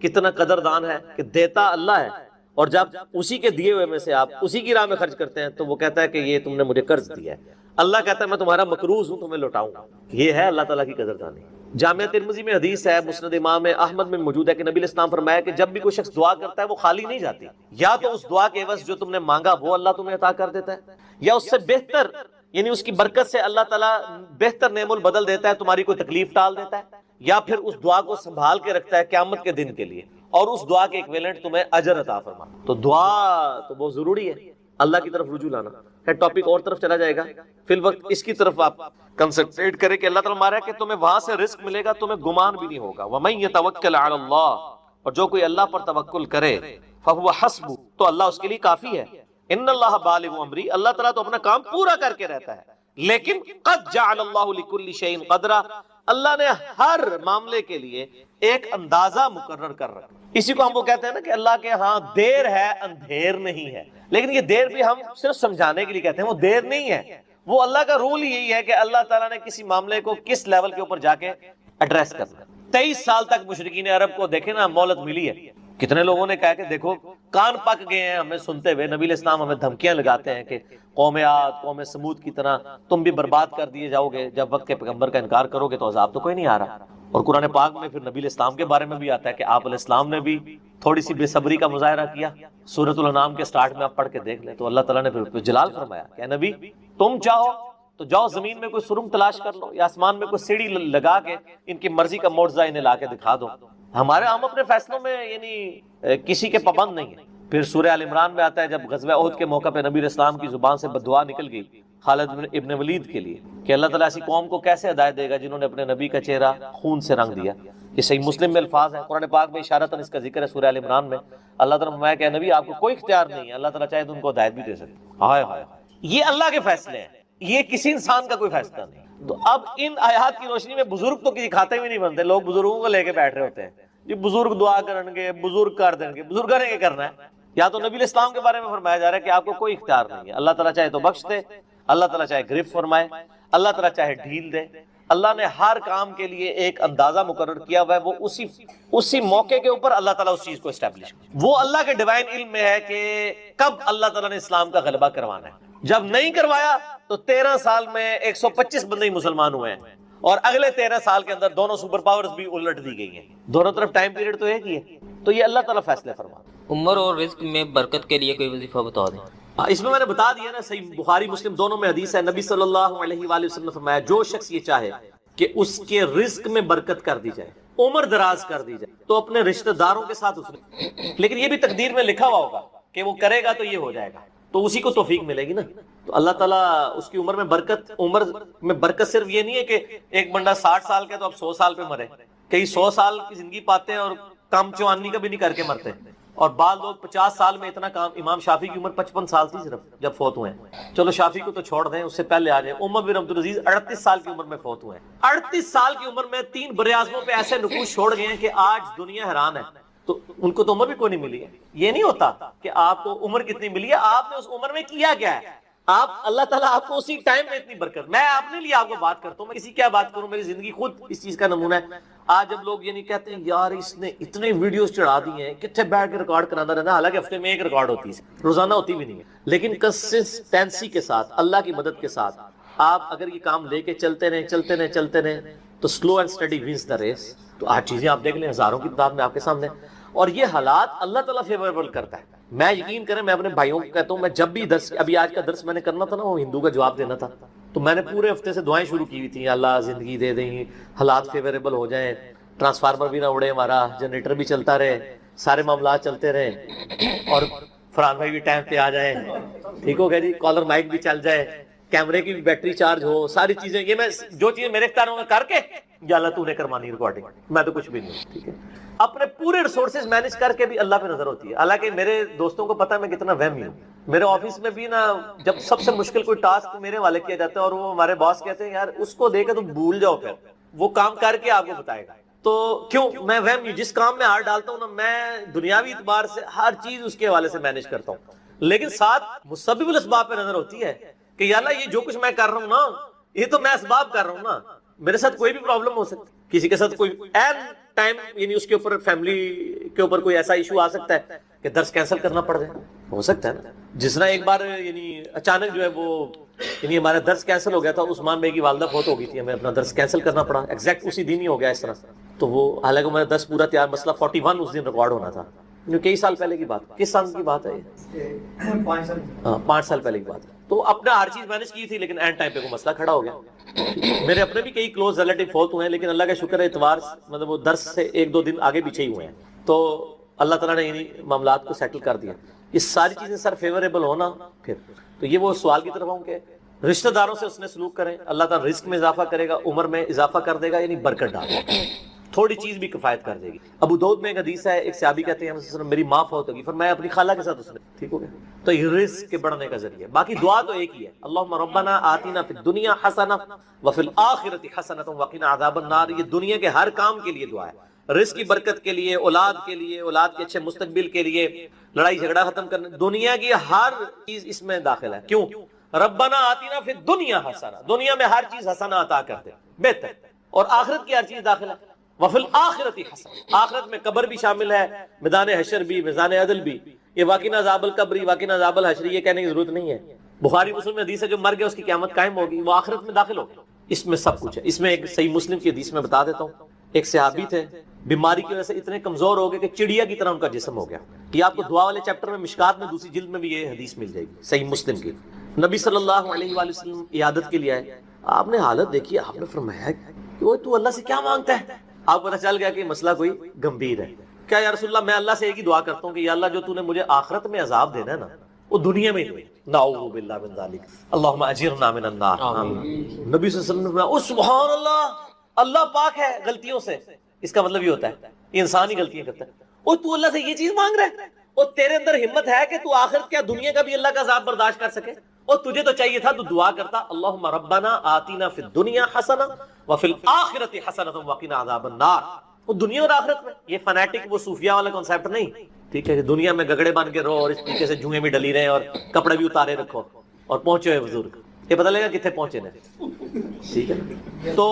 کتنا قدردان ہے کہ دیتا اللہ ہے، اور جب اسی کے دیے ہوئے میں سے آپ اسی کی راہ میں خرچ کرتے ہیں تو وہ کہتا ہے کہ یہ تم نے مجھے قرض دیا ہے. اللہ کہتا ہے میں تمہارا مقروض ہوں، تمہیں لوٹاؤں گا. یہ ہے اللہ تعالیٰ کی قدردانی. جامعہ ترمذی میں حدیث ہے، مسند امام احمد میں موجود ہے کہ نبی علیہ السلام فرمایا کہ جب بھی کوئی شخص دعا کرتا ہے وہ خالی نہیں جاتی، یا تو اس دعا کے عوض جو تم نے مانگا وہ اللہ تمہیں عطا کر دیتا ہے، یا اس سے بہتر یعنی اس کی برکت سے اللہ تعالیٰ بہتر نعم البدل دیتا ہے، تمہاری کوئی تکلیف ٹال دیتا ہے، یا پھر اس دعا کو سنبھال کے رکھتا ہے قیامت کے دن کے لیے اور اس دعا کے ایکویلنٹ تمہیں اجر عطا فرما. تو دعا تو بہت ضروری ہے، اللہ کی طرف رجوع لانا ہے. ٹاپک اور طرف چلا جائے گا، فی الوقت اس کی طرف آپ کنسنٹریٹ کریں کہ اللہ تعالیٰ مارا ہے کہ تمہیں وہاں سے رزق ملے گا، تمہیں گمان بھی نہیں ہوگا. وَمَن يَتَوَكَّلْ عَلَى اللَّهِ، اور جو کوئی اللہ پر توکل کرے فَهُوَ حَسْبُهُ، تو اللہ اس کے لیے کافی ہے. ان اللہ بالغ امری، اللہ تعالیٰ تو اپنا کام پورا کر کے رہتا ہے. لیکن قد جعل اللہ لكل شيء قدرا، اللہ نے ہر معاملے کے لیے ایک اندازہ مقرر کر رکھا. اسی کو ہم وہ کہتے ہیں نا کہ اللہ کے ہاں دیر ہے اندھیر نہیں ہے. لیکن یہ دیر بھی ہم صرف سمجھانے کے لیے کہتے ہیں, وہ دیر نہیں ہے. وہ اللہ کا رول یہی ہے کہ اللہ تعالیٰ نے کسی معاملے کو کس لیول کے اوپر جا کے ایڈریس کرنا. 23 سال تک مشرکین عرب کو دیکھیں نا مہلت ملی ہے. کتنے لوگوں نے کہا کہ دیکھو کان پک گئے ہیں ہمیں سنتے ہوئے, نبی علیہ السلام ہمیں دھمکیاں لگاتے ہیں کہ قوم عاد قوم سمود کی طرح تم بھی برباد کر دیے جاؤ گے, جب وقت کے پیغمبر کا انکار کرو گے تو عذاب تو کوئی نہیں آ رہا. اور قرآن پاک میں پھر نبی علیہ السلام کے بارے میں بھی آتا ہے کہ آپ علیہ السلام نے بھی تھوڑی سی بے صبری کا مظاہرہ کیا. سورۃ الانعام کے سٹارٹ میں آپ پڑھ کے دیکھ لیں تو اللہ تعالیٰ نے پھر جلال فرمایا کہ نبی تم چاہو تو جاؤ زمین میں کوئی سرنگ تلاش کر لو یا آسمان میں کوئی سیڑھی لگا کے ان کی مرضی کا معجزہ انہیں لا کے دکھا دو. ہمارے ہم اپنے فیصلوں میں یعنی کسی کے پابند نہیں ہیں. پھر سورہ آل عمران میں آتا ہے جب غزوہ احد کے موقع پہ نبی علیہ السلام کی زبان سے بد دعا نکل گئی خالد ابن ولید کے لیے کہ اللہ تعالیٰ ایسی قوم کو کیسے ہدایت دے گا جنہوں نے اپنے نبی کا چہرہ خون سے رنگ دیا. یہ صحیح مسلم میں الفاظ ہیں, قرآن پاک میں اشارتاً اس کا ذکر ہے. سورہ آل عمران میں اللہ تعالیٰ نے فرمایا کہ نبی آپ کو کوئی اختیار نہیں ہے, اللہ تعالیٰ چاہے تو ان کو ہدایت بھی دے سکتے. ہائے ہائے, یہ اللہ کے فیصلے ہیں, یہ کسی انسان کا کوئی فیصلہ نہیں. تو اب ان آیات کی روشنی میں بزرگ تو کسی کھاتے بھی نہیں بنتے. لوگ بزرگوں کو لے کے بیٹھ رہے ہوتے ہیں جی بزرگ دعا کریں گے, بزرگ کر دیں گے. بزرگ نے کیا کرنا ہے؟ یا تو نبی علیہ السلام کے بارے میں فرمایا جا رہا ہے کہ آپ کو کوئی اختیار نہیں ہے, اللہ تعالیٰ چاہے تو بخش دے, اللہ تعالیٰ چاہے گرفت فرمائے, اللہ تعالیٰ چاہے ڈھیل دے. اللہ نے ہر کام کے لیے ایک اندازہ مقرر کیا ہوا ہے, وہ اسی موقع کے اوپر اللہ تعالیٰ اس چیز کو اسٹیبلش کیا. وہ اللہ کے ڈیوائن علم میں ہے کہ کب اللہ تعالیٰ نے اسلام کا غلبہ کروانا ہے. جب نہیں کروایا تو 13 سال میں 125 بندے ہی مسلمان ہوئے ہیں, اور اگلے 13 سال کے اندر دونوں سپر پاورز بھی الٹ دی گئی ہیں. دونوں طرف ٹائم پیریڈ تو ایک ہی ہے. تو یہ اللہ تعالیٰ فیصلے فرما. عمر اور رزق میں برکت کے لیے کوئی وظیفہ بتا دیں. اس میں نے بتا دیا نا, صحیح بخاری مسلم دونوں میں حدیث ہے. نبی صلی اللہ علیہ وآلہ وسلم نے فرمایا جو شخص یہ چاہے کہ اس کے رزق میں برکت کر دی جائے, عمر دراز کر دی جائے, تو اپنے رشتہ داروں کے ساتھ اس نے, لیکن یہ بھی تقدیر میں لکھا ہوا ہوگا کہ وہ کرے گا تو یہ ہو جائے گا, تو اسی کو توفیق ملے گی نا. تو اللہ تعالیٰ اس کی عمر میں برکت, عمر میں برکت صرف یہ نہیں ہے کہ ایک بندہ 60 سال کا تو اب 100 سال پہ مرے. کئی 100 سال کی زندگی پاتے ہیں اور کام چوانی کا بھی نہیں کر کے مرتے, اور بعض لوگ 50 سال میں اتنا کام. امام شافعی کی عمر 55 سال تھی صرف جب فوت ہوئے ہیں. چلو شافعی کو تو چھوڑ دیں, اس سے پہلے آ جائیں. عمر بن عبدالعزیز 38 سال کی عمر میں فوت ہوئے ہیں. 38 سال کی عمر میں 3 براعظموں پہ ایسے نقوش چھوڑ گئے ہیں کہ آج دنیا حیران ہے. تو ان کو تو عمر بھی کوئی نہیں ملی ہے. یہ نہیں ہوتا کہ آپ کو عمر کتنی ملی ہے, آپ نے اس عمر میں کیا کیا ہے. آپ اللہ تعالیٰ آپ کو اسی ٹائم میں اتنی برکت. میں اپنے لیے آپ کو بات کرتا ہوں, میں کسی کیا بات کروں, میری زندگی خود اس چیز کا نمونہ ہے. آج جب لوگ یہ نہیں کہتے ہیں یار اس نے اتنے ویڈیوز چڑھا دی ہیں, کتنے بیٹھ کے ریکارڈ کرانا رہتا ہے, حالانکہ ہفتے میں ایک ریکارڈ ہوتی ہے, روزانہ ہوتی بھی نہیں ہے. لیکن کنسسٹینسی کے ساتھ, اللہ کی مدد کے ساتھ آپ اگر یہ کام لے کے چلتے رہیں تو slow and steady wins the race. تو آج چیزیں آپ دیکھ لیں ہزاروں کی تعداد میں آپ کے سامنے, اور یہ حالات اللہ تعالیٰ فیوریبل کرتا ہے. میں یقین کریں, میں اپنے بھائیوں کو کہتا ہوں, میں جب بھی درس, ابھی آج کا درس میں نے کرنا تھا نا, وہ ہندو کا جواب دینا تھا, تو میں نے پورے ہفتے سے دعائیں شروع کی ہوئی تھیں, اللہ زندگی دے دیں, حالات فیوریبل ہو جائیں, ٹرانسفارمر بھی نہ اڑے ہمارا, جنریٹر بھی چلتا رہے, سارے معاملات چلتے رہے, اور فرحان بھائی بھی ٹائم پہ آ جائیں, ٹھیک ہو گیا جی, کالر مائک بھی چل جائے, کیمرے کی بھی بیٹری چارج ہو, ساری چیزیں. یہ میں جو چیزیں میرے اختیاروں میں کر کے, یا اللہ تو نے کرمانی ریکارڈنگ, میں تو کچھ بھی نہیں. ٹھیک ہے, اپنے پورے ریسورسز مینج کر کے بھی اللہ پہ نظر ہوتی ہے. حالانکہ میرے دوستوں کو پتا ہے میں کتنا وہمی ہوں. میرے آفس میں بھی نا جب سب سے مشکل کوئی ٹاسک میرے والے کیا جاتا ہے, اور وہ ہمارے باس کہتے ہیں یار اس کو دے کے تم بھول جاؤ, پھر وہ کام کر کے آپ کو بتائے گا. تو کیوں میں وہم, جس کام میں ہاتھ ڈالتا ہوں نا, میں دنیاوی اعتبار سے ہر چیز اس کے حوالے سے مینج کرتا ہوں, لیکن ساتھ مسبب الاسباب پہ نظر ہوتی ہے کہ یا اللہ یہ جو کچھ میں کر رہا ہوں نا, یہ تو میں اسباب کر رہا ہوں نا, میرے ساتھ کوئی بھی پرابلم ہو سکتی, کسی کے ساتھ کوئی این ٹائم, یعنی اس کے اوپر فیملی کے اوپر کوئی ایسا ایشو آ سکتا ہے کہ درس کینسل کرنا پڑ جائے, ہو سکتا ہے نا. جس طرح ایک بار یعنی اچانک جو ہے وہ یعنی ہمارا درس کینسل ہو گیا تھا, عثمان بھائی کی والدہ فوت ہو گئی تھی, ہمیں اپنا درس کینسل کرنا پڑا, ایگزیکٹ اسی دن ہی ہو گیا اس طرح. تو وہ حالانکہ ہمارا درس پورا تیار, مسئلہ 41 اس دن ریکارڈ ہونا تھا, کئی سال پہلے کی بات. کس سال کی بات ہے یہ؟ 5 سال پہلے کی بات ہے. تو اپنا ہر چیز مینج کی تھی, لیکن اینڈ ٹائم پہ کوئی مسئلہ کھڑا ہو گیا. میرے اپنے بھی کئی کلوز ریلیٹیو فوت ہوئے ہیں, لیکن اللہ کا شکر ہے اتوار مطلب وہ درس سے 1-2 دن آگے پیچھے ہی ہوئے ہیں, تو اللہ تعالیٰ نے یعنی معاملات کو سیٹل کر دیا. یہ ساری چیزیں سر فیوریبل ہونا, پھر تو یہ وہ سوال کی طرف ہوں کہ رشتہ داروں سے اس نے سلوک کریں, اللہ تعالیٰ رزق میں اضافہ کرے گا, عمر میں اضافہ کر دے گا, یعنی برکت ڈالے گا. تھوڑی چیز بھی کفایت کر دے گی. ابو داؤد میں ایک حدیث ہے, ایک صحابی کہتے ہیں وسلم میری ماں فوت ہوگی, فرمایا اپنی خالہ کے ساتھ اس نے, ٹھیک ہو گیا. تو یہ رزق کے بڑھنے کا ذریعہ. باقی دعا تو ایک ہی ہے, اللہم ربنا آتنا فی الدنیا حسنہ وفی الآخرۃ حسنۃ وقنا عذاب النار. یہ دنیا کے ہر کام کے لیے دعا ہے, رزق کی برکت کے لیے, اولاد کے لیے, اولاد کے اچھے مستقبل کے لیے, لڑائی جھگڑا ختم کرنے, دنیا کی ہر چیز اس میں داخل ہے. کیوں؟ ربنا آتنا فی الدنیا حسنہ, دنیا میں ہر چیز حسنہ عطا کرتے بہتر, اور آخرت کی ہر چیز داخل ہے. وفی الآخرۃ حسنہ, آخرت میں قبر بھی شامل ہے, میدان حشر بھی, میدان عدل بھی. یہ وقنا عذاب القبر, وقنا عذاب الحشر, یہ کہنے کی ضرورت نہیں ہے. بخاری مسلم میں حدیث ہے جو مر گیا اس کی قیامت قائم ہوگی, وہ آخرت میں داخل ہوگی. اس میں سب کچھ ہے. اس میں ایک صحیح مسلم کی حدیث میں بتا دیتا ہوں, ایک صحابی تھے, بیماری کی وجہ سے اتنے کمزور ہو گئے کہ چڑیا کی طرح ان کا جسم ہو گیا. یہ آپ کو دعا والے چیپٹر میں مشکات میں دوسری جلد میں بھی یہ حدیث مل جائے گی, صحیح مسلم کی. نبی صلی اللہ علیہ وآلہ وسلم عیادت کے لیے آئے, آپ نے حالت دیکھی, آپ نے فرمایا کہ تو اللہ سے کیا مانگتا ہے؟ آپ کو پتہ چل گیا کہ مسئلہ کوئی گمبھیر ہے. کیا یا رسول اللہ, میں اللہ سے ایک ہی دعا کرتا ہوں کہ یا اللہ جو تو نے مجھے آخرت میں عذاب دینا ہے نا, وہ دنیا میں ہی دے. نعوذ باللہ من ذالک, اللہم اجرنا من النار. نبی صلی اللہ علیہ وسلم نے فرمایا او سبحان اللہ, اللہ پاک ہے غلطیوں سے. اس کا مطلب یہ ہوتا ہے یہ انسان ہی غلطیاں کرتا ہے. او تو اللہ سے یہ چیز مانگ رہا ہے, اور تیرے اندر ہمت ہے کہ تو آخرت کیا دنیا کا بھی اللہ کا عذاب برداشت کر سکے؟ اور تجھے تو چاہیے تھا تو دعا کرتا اللہم ربنا آتنا فی الدنیا حسنہ وفی الآخرۃ حسنۃ وقنا عذاب النار. وہ دنیا اور آخرت میں, یہ فنیٹک وہ صوفیہ والا کنسیپٹ نہیں, ٹھیک ہے, کہ دنیا میں گگڑے بن کے رہو اور اس طریقے سے جوئیں بھی ڈلی رہے اور کپڑے بھی اتارے رکھو اور پہنچے ہوئے بزرگ, یہ پتہ لگا کتنے پہنچے نے, ٹھیک ہے. تو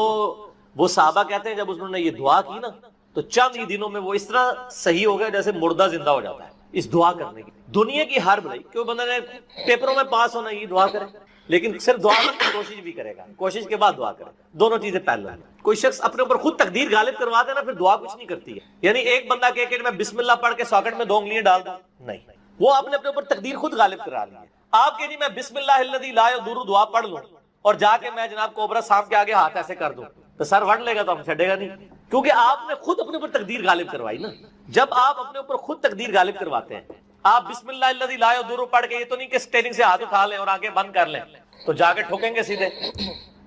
وہ صحابہ کہتے ہیں جب انہوں نے یہ دعا کی نا تو چند ہی دنوں میں وہ اس طرح صحیح ہو گیا جیسے مردہ زندہ ہو جاتا ہے اس دعا کرنے کی. دنیا کی ہر بڑائی, کیوں بندہ نے پیپروں میں پاس ہونا یہ دعا کرے, لیکن صرف دعا کی کوشش بھی کرے گا, کوشش کے بعد دعا کرے, دونوں چیزیں پہلے ہیں. کوئی شخص اپنے اوپر خود تقدیر غالب کروا دے نا پھر دعا کچھ نہیں کرتی ہے. یعنی ایک بندہ کہے کہ میں بسم اللہ پڑھ کے ساکٹ میں 2 انگلیاں ڈال دوں, نہیں, وہ آپ نے اپنے اوپر تقدیر خود غالب کرا لی ہے. آپ کہ جی میں بسم اللہ الذی لا یضر دعا پڑھ لوں اور جا کے میں جناب کوبرا سانپ کے آگے ہاتھ ایسے کر دوں تو سر وڑ لے گا تو ہم چھڑے گا نہیں, کیونکہ آپ نے خود اپنے اوپر تقدیر غالب کروائی نا. جب آپ اپنے اوپر خود تقدیر غالب کرواتے ہیں, آپ بسم اللہ الذی لا یضر پڑھ کے یہ تو نہیں کہ اسٹیئرنگ سے ہاتھ اٹھا لیں اور آگے بند کر لیں تو جا کے ٹھوکیں گے سیدھے.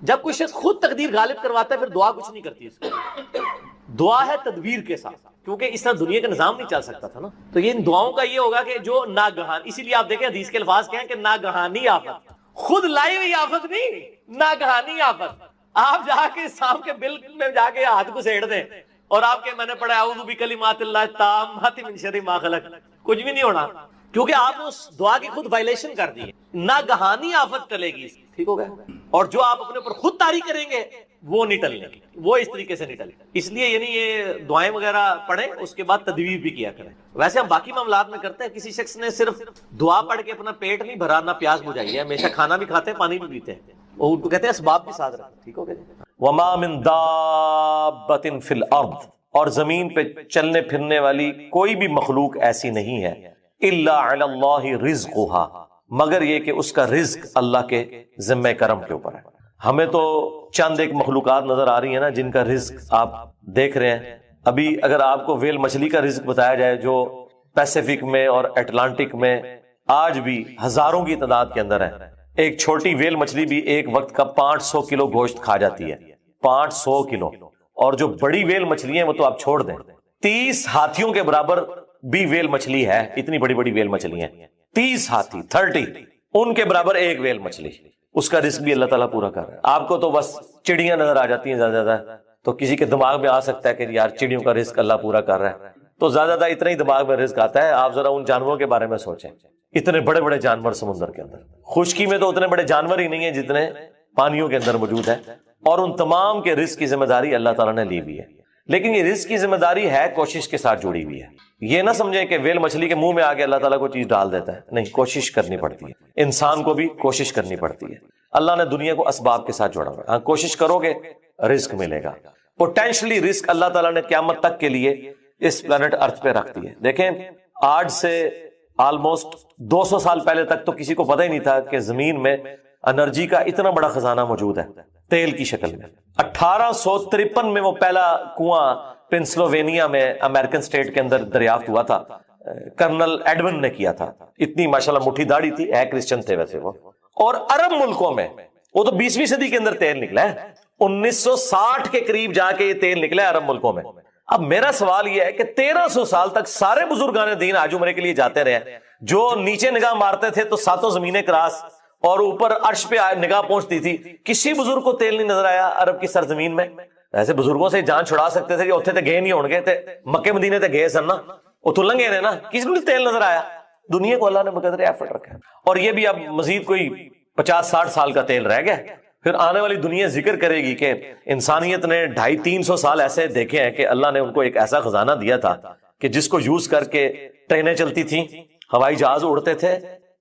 جب کوئی شخص خود تقدیر غالب کرواتا ہے پھر دعا کچھ نہیں کرتی. اس کو دعا ہے تدبیر کے ساتھ, کیونکہ اس طرح دنیا کا نظام نہیں چل سکتا تھا نا. تو یہ ان دعاؤں کا یہ ہوگا کہ جو ناگہان, اسی لیے آپ دیکھیں حدیث کے الفاظ کیا ہیں کہ ناگہانی آفت, خود لائی ہوئی آفت نہیں, ناگہانی آفت. آپ جا کے سام کے بل میں جا کے ہاتھ کو سیڑ دیں اور آپ کے میں نے پڑھا اعوذ بکلمات اللہ التامات من شر ما خلق, کچھ بھی نہیں ہونا, کیونکہ آپ نے اس دعا کی خود وائلیشن کر دی ہے. ناگہانی آفت ٹلے گی, ٹھیک ہو گیا. اور جو آپ اپنے اوپر خود طاری کریں گے وہ نہیں ٹلنے کی, وہ اس طریقے سے نہیں ٹلے. اس لیے یعنی یہ دعائیں وغیرہ پڑھیں, اس کے بعد تدبیر بھی کیا کریں. ویسے ہم باقی معاملات میں کرتے ہیں, کسی شخص نے صرف دعا پڑھ کے اپنا پیٹ نہیں بھرا, نہ پیاس بجھائی ہے, ہمیشہ کھانا بھی کھاتے ہیں پانی بھی پیتے ہیں, اور ان کو کہتے ہیں اسباب بھی ساتھ رکھیں, ٹھیک ہو گیا. وما من دابۃ فی الارض, اور زمین پہ چلنے پھرنے والی کوئی بھی مخلوق ایسی نہیں ہے, الا علی اللہ رزقها, مگر یہ کہ اس کا رزق اللہ کے ذمہ کرم کے اوپر ہے. ہمیں تو چند ایک مخلوقات نظر آ رہی ہیں نا جن کا رزق آپ دیکھ رہے ہیں. ابھی اگر آپ کو ویل مچھلی کا رزق بتایا جائے جو پیسیفک میں اور اٹلانٹک میں آج بھی ہزاروں کی تعداد کے اندر ہے, ایک چھوٹی ویل مچھلی بھی ایک وقت کا 500 کلو گوشت کھا جاتی ہے, 500 کلو. اور جو بڑی ویل مچھلی ہیں وہ تو آپ چھوڑ دیں, 30 ہاتھیوں کے برابر بھی ویل مچھلی ہے, اتنی بڑی بڑی ویل مچھلی ہیں, 30 ہاتھی 30 ان کے برابر ایک ویل مچھلی, اس کا رزق بھی اللہ تعالیٰ پورا کر رہا ہے. آپ کو تو بس چڑیاں نظر آ جاتی ہیں زیادہ زیادہ, تو کسی کے دماغ میں آ سکتا ہے کہ یار چڑیوں کا رزق اللہ پورا کر رہا ہے, تو زیادہ زیادہ اتنا ہی دماغ میں رزق آتا ہے. آپ ذرا ان جانوروں کے بارے میں سوچیں, اتنے بڑے بڑے جانور سمندر کے اندر, خشکی میں تو اتنے بڑے جانور ہی نہیں ہیں جتنے پانیوں کے اندر موجود ہیں, اور ان تمام کے رزق کی ذمہ داری اللہ تعالیٰ نے لی ہوئی ہے. لیکن یہ رزق کی ذمہ داری ہے کوشش کے ساتھ جڑی ہوئی ہے. یہ نہ سمجھیں کہ ویل مچھلی کے منہ میں آگے اللہ تعالیٰ کو چیز ڈال دیتا ہے, نہیں, کوشش کرنی پڑتی ہے, انسان کو بھی کوشش کرنی پڑتی ہے. اللہ نے دنیا کو اسباب کے ساتھ جوڑا ہوا ہے. ہاں, کوشش کرو گے رزق ملے گا. پوٹینشلی رزق اللہ تعالیٰ نے قیامت تک کے لیے اس پلانٹ ارتھ پہ رکھ دی ہے. دیکھیں آج سے آلموسٹ 200 سال پہلے تک تو کسی کو پتہ ہی نہیں تھا کہ زمین میں انرجی کا اتنا بڑا خزانہ موجود ہے تیل کی شکل میں. 1853 میں وہ پہلا کنواں پنسلوینیا میں امریکن سٹیٹ کے اندر دریافت ہوا تھا, کرنل ایڈون نے کیا تھا. اتنی ماشاءاللہ مٹھی داڑھی تھی, ہے کرسچن تھے ویسے وہ. اور عرب ملکوں میں وہ تو 20ویں صدی کے اندر تیل نکلا ہے, 1960 کے قریب جا کے یہ تیل نکلا ہے عرب ملکوں میں. اب میرا سوال یہ ہے کہ 1300 سال تک سارے بزرگان دین حج عمرے کے لیے جاتے رہے، جو نیچے نگاہ مارتے تھے تو ساتوں زمینیں کراس اور اوپر عرش پہ نگاہ پہنچتی تھی، کسی بزرگ کو تیل نہیں نظر آیا عرب کی سرزمین میں؟ ایسے بزرگوں سے جان چھڑا سکتے تھے کہ اتنے تے گئے نہیں ہون گے، تے مکے مدینے تے گئے سن نا، وہ تو لنگے نے نا، کسی کو تیل نظر آیا؟ دنیا کو اللہ نے بقدر ایفرٹ رکھا ہے، اور یہ بھی اب مزید کوئی 50-60 سال کا تیل رہ گیا، پھر آنے والی دنیا ذکر کرے گی کہ انسانیت نے 250-300 سال ایسے دیکھے ہیں کہ اللہ نے ان کو ایک ایسا خزانہ دیا تھا کہ جس کو یوز کر کے ٹرینیں چلتی تھیں، ہوائی جہاز اڑتے تھے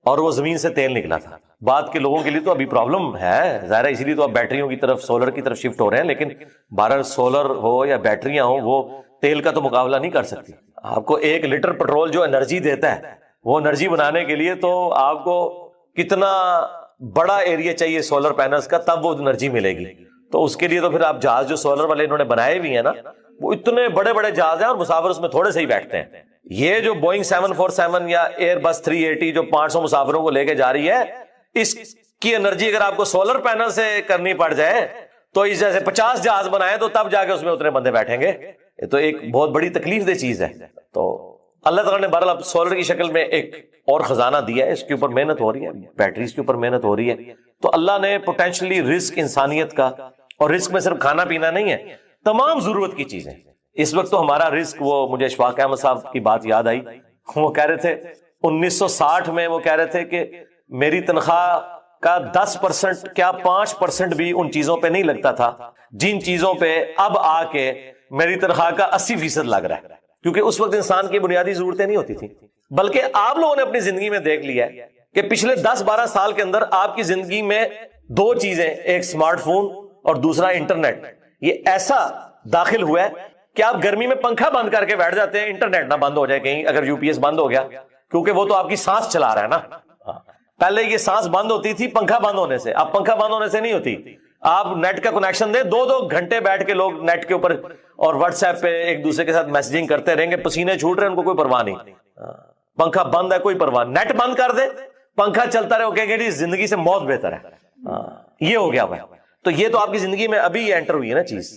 اور وہ زمین سے تیل نکلا تھا۔ بعد کے لوگوں کے لیے تو ابھی پرابلم ہے ظاہر ہے، اسی لیے تو اب بیٹریوں کی طرف، سولر کی طرف شفٹ ہو رہے ہیں، لیکن بہرحال سولر ہو یا بیٹریاں ہوں وہ تیل کا تو مقابلہ نہیں کر سکتی۔ آپ کو 1 لیٹر پیٹرول جو انرجی دیتا ہے، وہ انرجی بنانے کے لیے تو آپ کو کتنا بڑا ایریا چاہیے سولر پینلز کا، تب وہ انرجی ملے گی۔ تو اس کے لیے تو پھر آپ جہاز جو سولر والے انہوں نے بنائے بھی ہیں نا، وہ اتنے بڑے بڑے جہاز ہیں اور مسافر اس میں تھوڑے سے ہی بیٹھتے ہیں۔ یہ جو بوئنگ 747 یا ایئر بس 380 جو 500 مسافروں کو لے کے جا رہی ہے، اس کی انرجی اگر آپ کو سولر پینل سے کرنی پڑ جائے تو اس جیسے 50 جہاز بنائے تو تب جا کے اس میں اتنے بندے بیٹھیں گے۔ یہ تو ایک بہت بڑی تکلیف دہ چیز ہے۔ تو اللہ تعالیٰ نے بہرحال اب سولر کی شکل میں ایک اور خزانہ دیا ہے، اس کے اوپر محنت ہو رہی ہے، بیٹریز کے اوپر محنت ہو رہی ہے۔ تو اللہ نے پوٹینشلی رزق انسانیت کا، اور رزق میں صرف کھانا پینا نہیں ہے، تمام ضرورت کی چیزیں۔ اس وقت تو ہمارا رزق، وہ مجھے اشفاق احمد صاحب کی بات یاد آئی، وہ کہہ رہے تھے 1960 میں وہ کہہ رہے تھے کہ میری تنخواہ کا 10% کیا 5% بھی ان چیزوں پہ نہیں لگتا تھا جن چیزوں پہ اب آ کے میری تنخواہ کا 80% لگ رہا ہے، کیونکہ اس وقت انسان کی بنیادی ضرورتیں نہیں ہوتی تھی۔ بلکہ آپ لوگوں نے اپنی زندگی میں دیکھ لیا ہے کہ پچھلے 10-12 سال کے اندر آپ کی زندگی میں 2 چیزیں، ایک سمارٹ فون اور دوسرا انٹرنیٹ، یہ ایسا داخل ہوا ہے کہ آپ گرمی میں پنکھا بند کر کے بیٹھ جاتے ہیں، انٹرنیٹ نہ بند ہو جائے کہیں اگر UPS بند ہو گیا، کیونکہ وہ تو آپ کی سانس چلا رہا ہے نا۔ پہلے یہ سانس بند ہوتی تھی پنکھا بند ہونے سے، اب پنکھا بند ہونے سے نہیں ہوتی۔ آپ نیٹ کا کنیکشن دیں، 2-2 گھنٹے بیٹھ کے لوگ نیٹ کے اوپر اور واٹس ایپ پہ ایک دوسرے کے ساتھ میسجنگ کرتے رہیں گے، پسینے چھوٹ رہے ہیں، ان کو کوئی پرواہ نہیں۔ پنکھا بند ہے کوئی پرواہ، نیٹ بند کر دے پنکھا چلتا رہے، وہ کہیں گے زندگی سے موت بہتر ہے۔ یہ ہو گیا ہوا۔ تو یہ تو آپ کی زندگی میں ابھی انٹر ہوئی ہے نا چیز،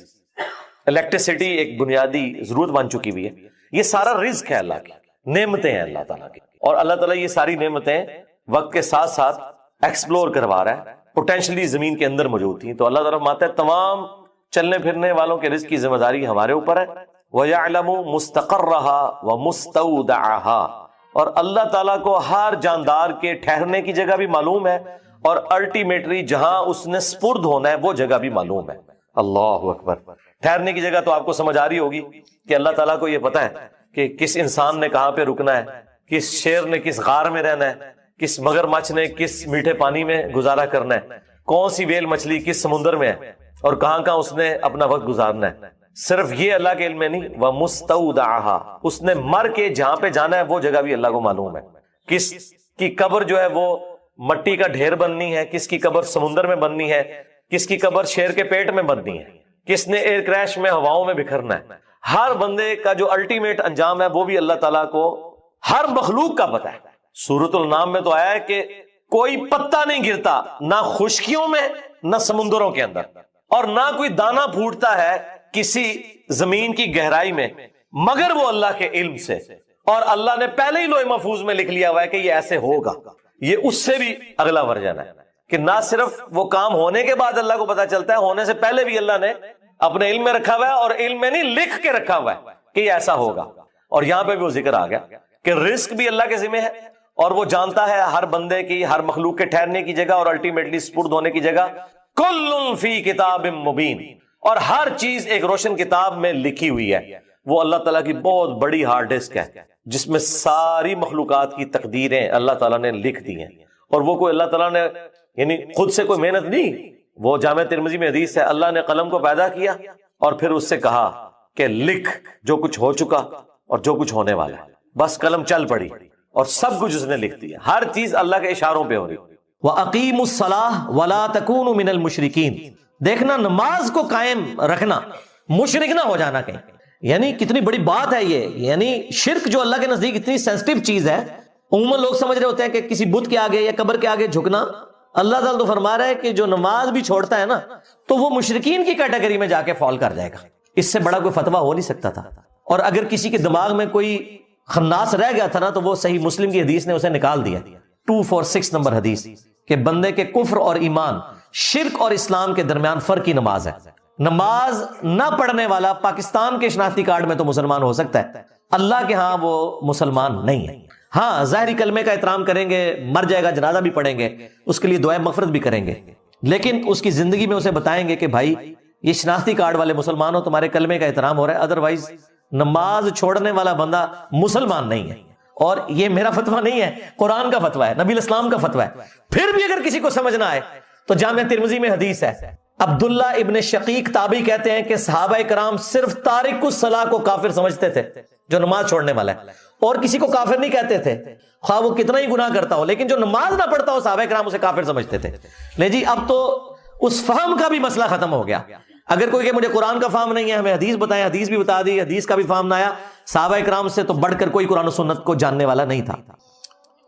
الیکٹریسٹی ایک بنیادی ضرورت بن چکی ہوئی ہے۔ یہ سارا رزق ہے اللہ کی، نعمتیں ہیں اللہ تعالیٰ کی، اور اللہ تعالیٰ یہ ساری نعمتیں وقت کے ساتھ ساتھ ایکسپلور کروا رہا ہے، پوٹینشلی زمین کے اندر موجود تھیں۔ تو اللہ تعالیٰ ماتا ہے تمام چلنے پھرنے والوں کے رزق کی ذمہ داری ہمارے اوپر ہے۔ وَيَعْلَمُ مُسْتَقَرَّهَا وَمُسْتَوْدَعَهَا، اور اللہ تعالیٰ کو ہر جاندار کے ٹھہرنے کی جگہ بھی معلوم ہے، اور الٹیمیٹلی جہاں اس نے سپرد ہونا ہے وہ جگہ بھی معلوم ہے۔ اللہ اکبر۔ ٹھہرنے کی جگہ تو آپ کو سمجھ آ رہی ہوگی کہ اللہ تعالیٰ کو یہ پتا ہے کہ کس انسان نے کہاں پہ رکنا ہے، کس شیر نے کس غار میں رہنا ہے، کس مگرمچھ نے کس میٹھے پانی میں گزارا کرنا ہے، کون سی ویل مچھلی کس سمندر میں ہے، اور کہاں کہاں اس نے اپنا وقت گزارنا ہے۔ صرف یہ اللہ کے علم میں نہیں، وَمُسْتَوْدَعَهَا، اس نے مر کے جہاں پہ جانا ہے وہ جگہ بھی اللہ کو معلوم ہے۔ کس کی قبر جو ہے وہ مٹی کا ڈھیر بننی ہے، کس کی قبر سمندر میں بننی ہے، کس کی قبر شیر کے پیٹ میں بننی ہے، کس نے ایئر کریش میں ہواؤں میں بکھرنا ہے۔ ہر بندے کا جو الٹیمیٹ انجام ہے وہ بھی اللہ تعالیٰ کو ہر مخلوق کا پتہ ہے۔ سورۃ النام میں تو آیا ہے کہ کوئی پتا نہیں گرتا نہ خشکیوں میں نہ سمندروں کے اندر، اور نہ کوئی دانہ پھوٹتا ہے کسی زمین کی گہرائی میں مگر وہ اللہ کے علم سے، اور اللہ نے پہلے ہی لوح محفوظ میں لکھ لیا ہوا ہے کہ یہ ایسے ہوگا۔ یہ اس سے بھی اگلا ورژن ہے کہ نہ صرف وہ کام ہونے کے بعد اللہ کو پتا چلتا ہے، ہونے سے پہلے بھی اللہ نے اپنے علم میں رکھا ہوا ہے، اور علم میں نہیں لکھ کے رکھا ہوا ہے کہ یہ ایسا ہوگا۔ اور یہاں پہ بھی وہ ذکر آ گیا کہ رزق بھی اللہ کے ذمہ ہے، اور وہ جانتا ہے ہر بندے کی، ہر مخلوق کے ٹھہرنے کی جگہ اور الٹیمیٹلی سپرد ہونے کی جگہ۔ کل فی کتاب مبین، اور ہر چیز ایک روشن کتاب میں لکھی ہوئی ہے۔ وہ اللہ تعالیٰ کی بہت بڑی ہارڈ ڈسک ہے جس میں ساری مخلوقات کی تقدیریں اللہ تعالیٰ نے لکھ دی ہیں، اور وہ کوئی اللہ تعالیٰ نے یعنی خود سے کوئی محنت نہیں۔ وہ جامع ترمذی میں حدیث ہے، اللہ نے قلم کو پیدا کیا اور پھر اس سے کہا کہ لکھ جو کچھ ہو چکا اور جو کچھ ہونے والا ہے، بس قلم چل پڑی اور سب کچھ اس نے لکھ دیا۔ ہر چیز اللہ کے اشاروں پہ ہو رہی۔ وَأَقِيمُوا الصَّلَاةَ وَلَا تَكُونُوا مِنَ الْمُشْرِكِينَ، دیکھنا نماز کو قائم رکھنا، مشرک نہ ہو جانا کہیں۔ یعنی کتنی بڑی بات ہے یہ، یعنی شرک جو اللہ کے نزدیک اتنی سینسٹیو چیز ہے، عموماً لوگ سمجھ رہے ہوتے ہیں کہ کسی بت کے آگے یا قبر کے آگے جھکنا۔ اللہ تعالیٰ تو فرما رہا ہے کہ جو نماز بھی چھوڑتا ہے نا تو وہ مشرکین کی کیٹیگری میں جا کے فال کر جائے گا۔ اس سے بڑا کوئی فتویٰ ہو نہیں سکتا تھا. اور اگر کسی کے دماغ میں کوئی خناس رہ گیا تھا نا تو وہ صحیح مسلم کی حدیث نے اسے نکال دیا. 246 نمبر حدیث کہ بندے کے کفر اور ایمان، شرک اور اسلام کے درمیان فرق ہی نماز ہے. نماز نہ پڑھنے والا پاکستان کے شناختی کارڈ میں تو مسلمان ہو سکتا ہے، اللہ کے ہاں وہ مسلمان نہیں ہے. ہاں ظاہری کلمے کا احترام کریں گے، مر جائے گا جنازہ بھی پڑھیں گے، اس کے لیے دعائے مغفرت بھی کریں گے، لیکن اس کی زندگی میں اسے بتائیں گے کہ بھائی یہ شناختی کارڈ والے مسلمان ہو، تمہارے کلمے کا احترام ہو رہا ہے، ادروائز نماز چھوڑنے والا بندہ مسلمان نہیں ہے. اور یہ میرا فتویٰ نہیں ہے، قرآن کا فتویٰ ہے، نبی الاسلام کا فتویٰ ہے. پھر بھی اگر کسی کو سمجھ نہ آئے تو جامع ترمذی میں حدیث ہے، عبداللہ ابن شقیق تابعی کہتے ہیں کہ صحابہ کرام صرف تارک الصلاۃ کو کافر سمجھتے تھے، جو نماز چھوڑنے والا ہے، اور کسی کو کافر نہیں کہتے تھے خواہ وہ کتنا ہی گناہ کرتا ہو، لیکن جو نماز نہ پڑھتا ہو صحابہ کرام اسے کافر سمجھتے تھے. نہیں جی، اب تو اس فہم کا بھی مسئلہ ختم ہو گیا. اگر کوئی کہ مجھے قرآن کا فہم نہیں ہے، ہمیں حدیث بتائیں، حدیث بھی بتا دی، حدیث کا بھی فہم نہ آیا. صحابہ کرام سے تو بڑھ کر کوئی قرآن و سنت کو جاننے والا نہیں تھا.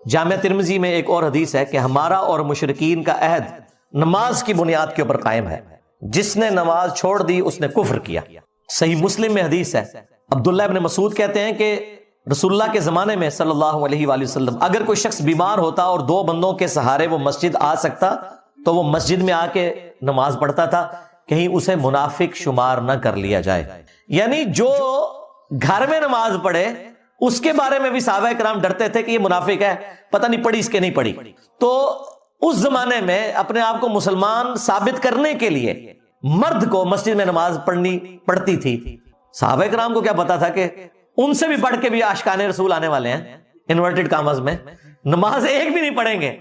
جامع ترمذی میں ایک اور حدیث ہے کہ ہمارا اور مشرکین کا عہد نماز کی بنیاد کے اوپر قائم ہے، جس نے نماز چھوڑ دی اس نے کفر کیا. صحیح مسلم میں حدیث ہے، عبداللہ ابن مسعود کہتے ہیں کہ رسول اللہ کے زمانے میں صلی اللہ علیہ وآلہ وسلم اگر کوئی شخص بیمار ہوتا اور 2 بندوں کے سہارے وہ مسجد آ سکتا تو وہ مسجد میں آ کے نماز پڑھتا تھا، کہیں اسے منافق شمار نہ کر لیا جائے. یعنی جو گھر میں نماز پڑھے اس کے بارے میں بھی صحابہ کرام ڈرتے تھے کہ یہ منافق ہے، پتہ نہیں پڑھی اس کے نہیں پڑھی. تو اس زمانے میں اپنے آپ کو مسلمان ثابت کرنے کے لیے مرد کو مسجد میں نماز پڑھنی پڑتی تھی. صحابہ کرام کو کیا پتا تھا کہ ان سے بھی پڑھ کے بھی عاشقان رسول آنے والے ہیں، انورٹڈ کامز میں نماز ایک بھی نہیں پڑھیں گے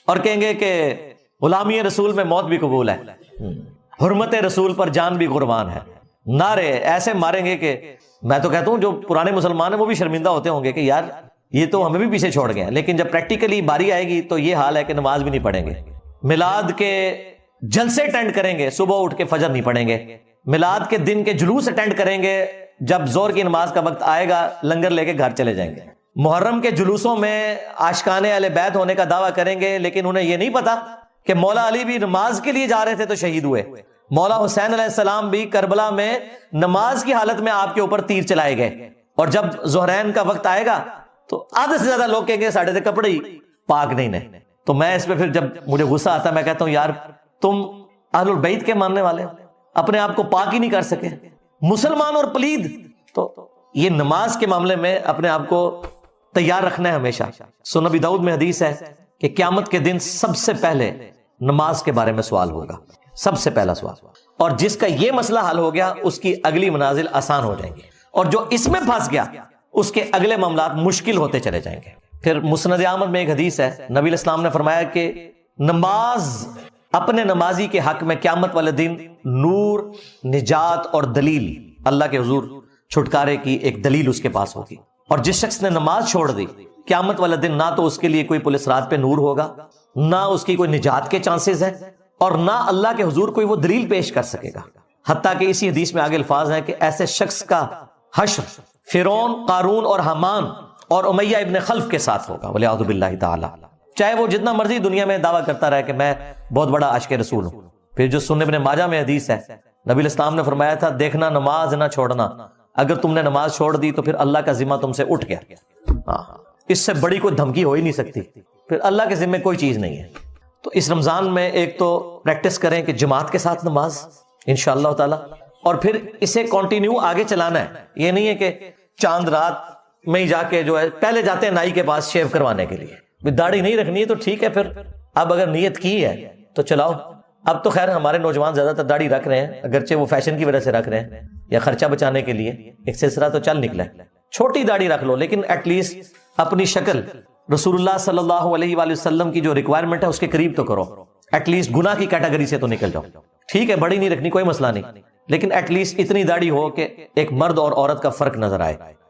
اور کہیں گے کہ غلامی رسول میں موت بھی قبول ہے، حرمت رسول پر جان بھی قربان ہے. نعرے ایسے ماریں گے کہ میں تو کہتا ہوں جو پرانے مسلمان ہیں وہ بھی شرمندہ ہوتے ہوں گے کہ یار یہ تو ہمیں بھی پیچھے چھوڑ گئے. لیکن جب پریکٹیکلی باری آئے گی تو یہ حال ہے کہ نماز بھی نہیں پڑھیں گے. میلاد کے جلسے اٹینڈ کریں گے، صبح اٹھ کے فجر نہیں پڑھیں گے. میلاد کے دن کے جلوس اٹینڈ کریں گے، جب زور کی نماز کا وقت آئے گا لنگر لے کے گھر چلے جائیں گے. محرم کے جلوسوں میں عاشقان اہل بیت ہونے کا دعویٰ کریں گے، لیکن انہیں یہ نہیں پتا کہ مولا علی بھی نماز کے لیے جا رہے تھے تو شہید ہوئے. مولا حسین علیہ السلام بھی کربلا میں نماز کی حالت میں آپ کے اوپر تیر چلائے گئے، اور جب ظہرین کا وقت آئے گا تو آدھے سے زیادہ لوگ کہیں گے ساڑھے سے کپڑے ہی پاک نہیں نے. تو میں اس پہ پھر جب مجھے غصہ آتا ہے میں کہتا ہوں یار تم اہل البیت کے ماننے والے ہو، اپنے آپ کو پاک ہی نہیں کر سکے، مسلمان اور پلید. تو یہ نماز کے معاملے میں اپنے آپ کو تیار رکھنا ہے ہمیشہ. سنن ابی داؤد میں حدیث ہے کہ قیامت کے دن سب سے پہلے نماز کے بارے میں سوال ہوگا، سب سے پہلا سوال. اور جس کا یہ مسئلہ حل ہو گیا اس کی اگلی منازل آسان ہو جائیں گی، اور جو اس میں پھنس گیا اس کے اگلے معاملات مشکل ہوتے چلے جائیں گے. پھر مسند احمد میں ایک حدیث ہے، نبی الاسلام نے فرمایا کہ نماز اپنے نمازی کے حق میں قیامت والے دن نور، نجات اور دلیل، اللہ کے حضور چھٹکارے کی ایک دلیل اس کے پاس ہوگی. اور جس شخص نے نماز چھوڑ دی قیامت والے دن نہ تو اس کے لیے کوئی پولیس رات پہ نور ہوگا، نہ اس کی کوئی نجات کے چانسز ہیں، اور نہ اللہ کے حضور کوئی وہ دلیل پیش کر سکے گا. حتیٰ کہ اسی حدیث میں آگے الفاظ ہیں کہ ایسے شخص کا حشر فرعون، قارون اور حامان اور امیہ ابن خلف کے ساتھ ہوگا، والعیاذ باللہ تعالی. چاہے وہ جتنا مرضی دنیا میں دعویٰ کرتا رہے کہ میں بہت بڑا عاشق رسول ہوں. پھر جو سنن ابن ماجہ میں حدیث ہے، نبی الاسلام نے فرمایا تھا دیکھنا نماز نہ چھوڑنا، اگر تم نے نماز چھوڑ دی تو پھر اللہ کا ذمہ تم سے اٹھ گیا. اس سے بڑی کوئی دھمکی ہو ہی نہیں سکتی، پھر اللہ کے ذمہ کوئی چیز نہیں ہے. تو اس رمضان میں ایک تو پریکٹس کریں کہ جماعت کے ساتھ نماز انشاءاللہ تعالی، اور پھر اسے کنٹینیو آگے چلانا ہے. یہ نہیں ہے کہ چاند رات میں ہی جا کے جو ہے پہلے جاتے ہیں نائی کے پاس شیو کروانے کے لیے، داڑھی نہیں رکھنی ہے تو ٹھیک ہے، پھر اب اگر نیت کی ہے تو چلاؤ. اب تو خیر ہمارے نوجوان زیادہ تر داڑھی رکھ رہے ہیں، اگرچہ وہ فیشن کی وجہ سے رکھ رہے ہیں یا خرچہ بچانے کے لیے، ایک سلسلہ تو چل نکلا ہے. چھوٹی داڑھی رکھ لو، لیکن ایٹ لیسٹ اپنی شکل رسول اللہ صلی اللہ علیہ وآلہ وسلم کی جو ریکوائرمنٹ ہے اس کے قریب تو کرو. ایٹ لیسٹ گناہ کی کیٹیگری سے تو نکل جاؤ. ٹھیک ہے بڑی نہیں رکھنی کوئی مسئلہ نہیں، لیکن ایٹ لیسٹ اتنی داڑھی ہو کہ ایک مرد اور عورت کا فرق نظر آئے.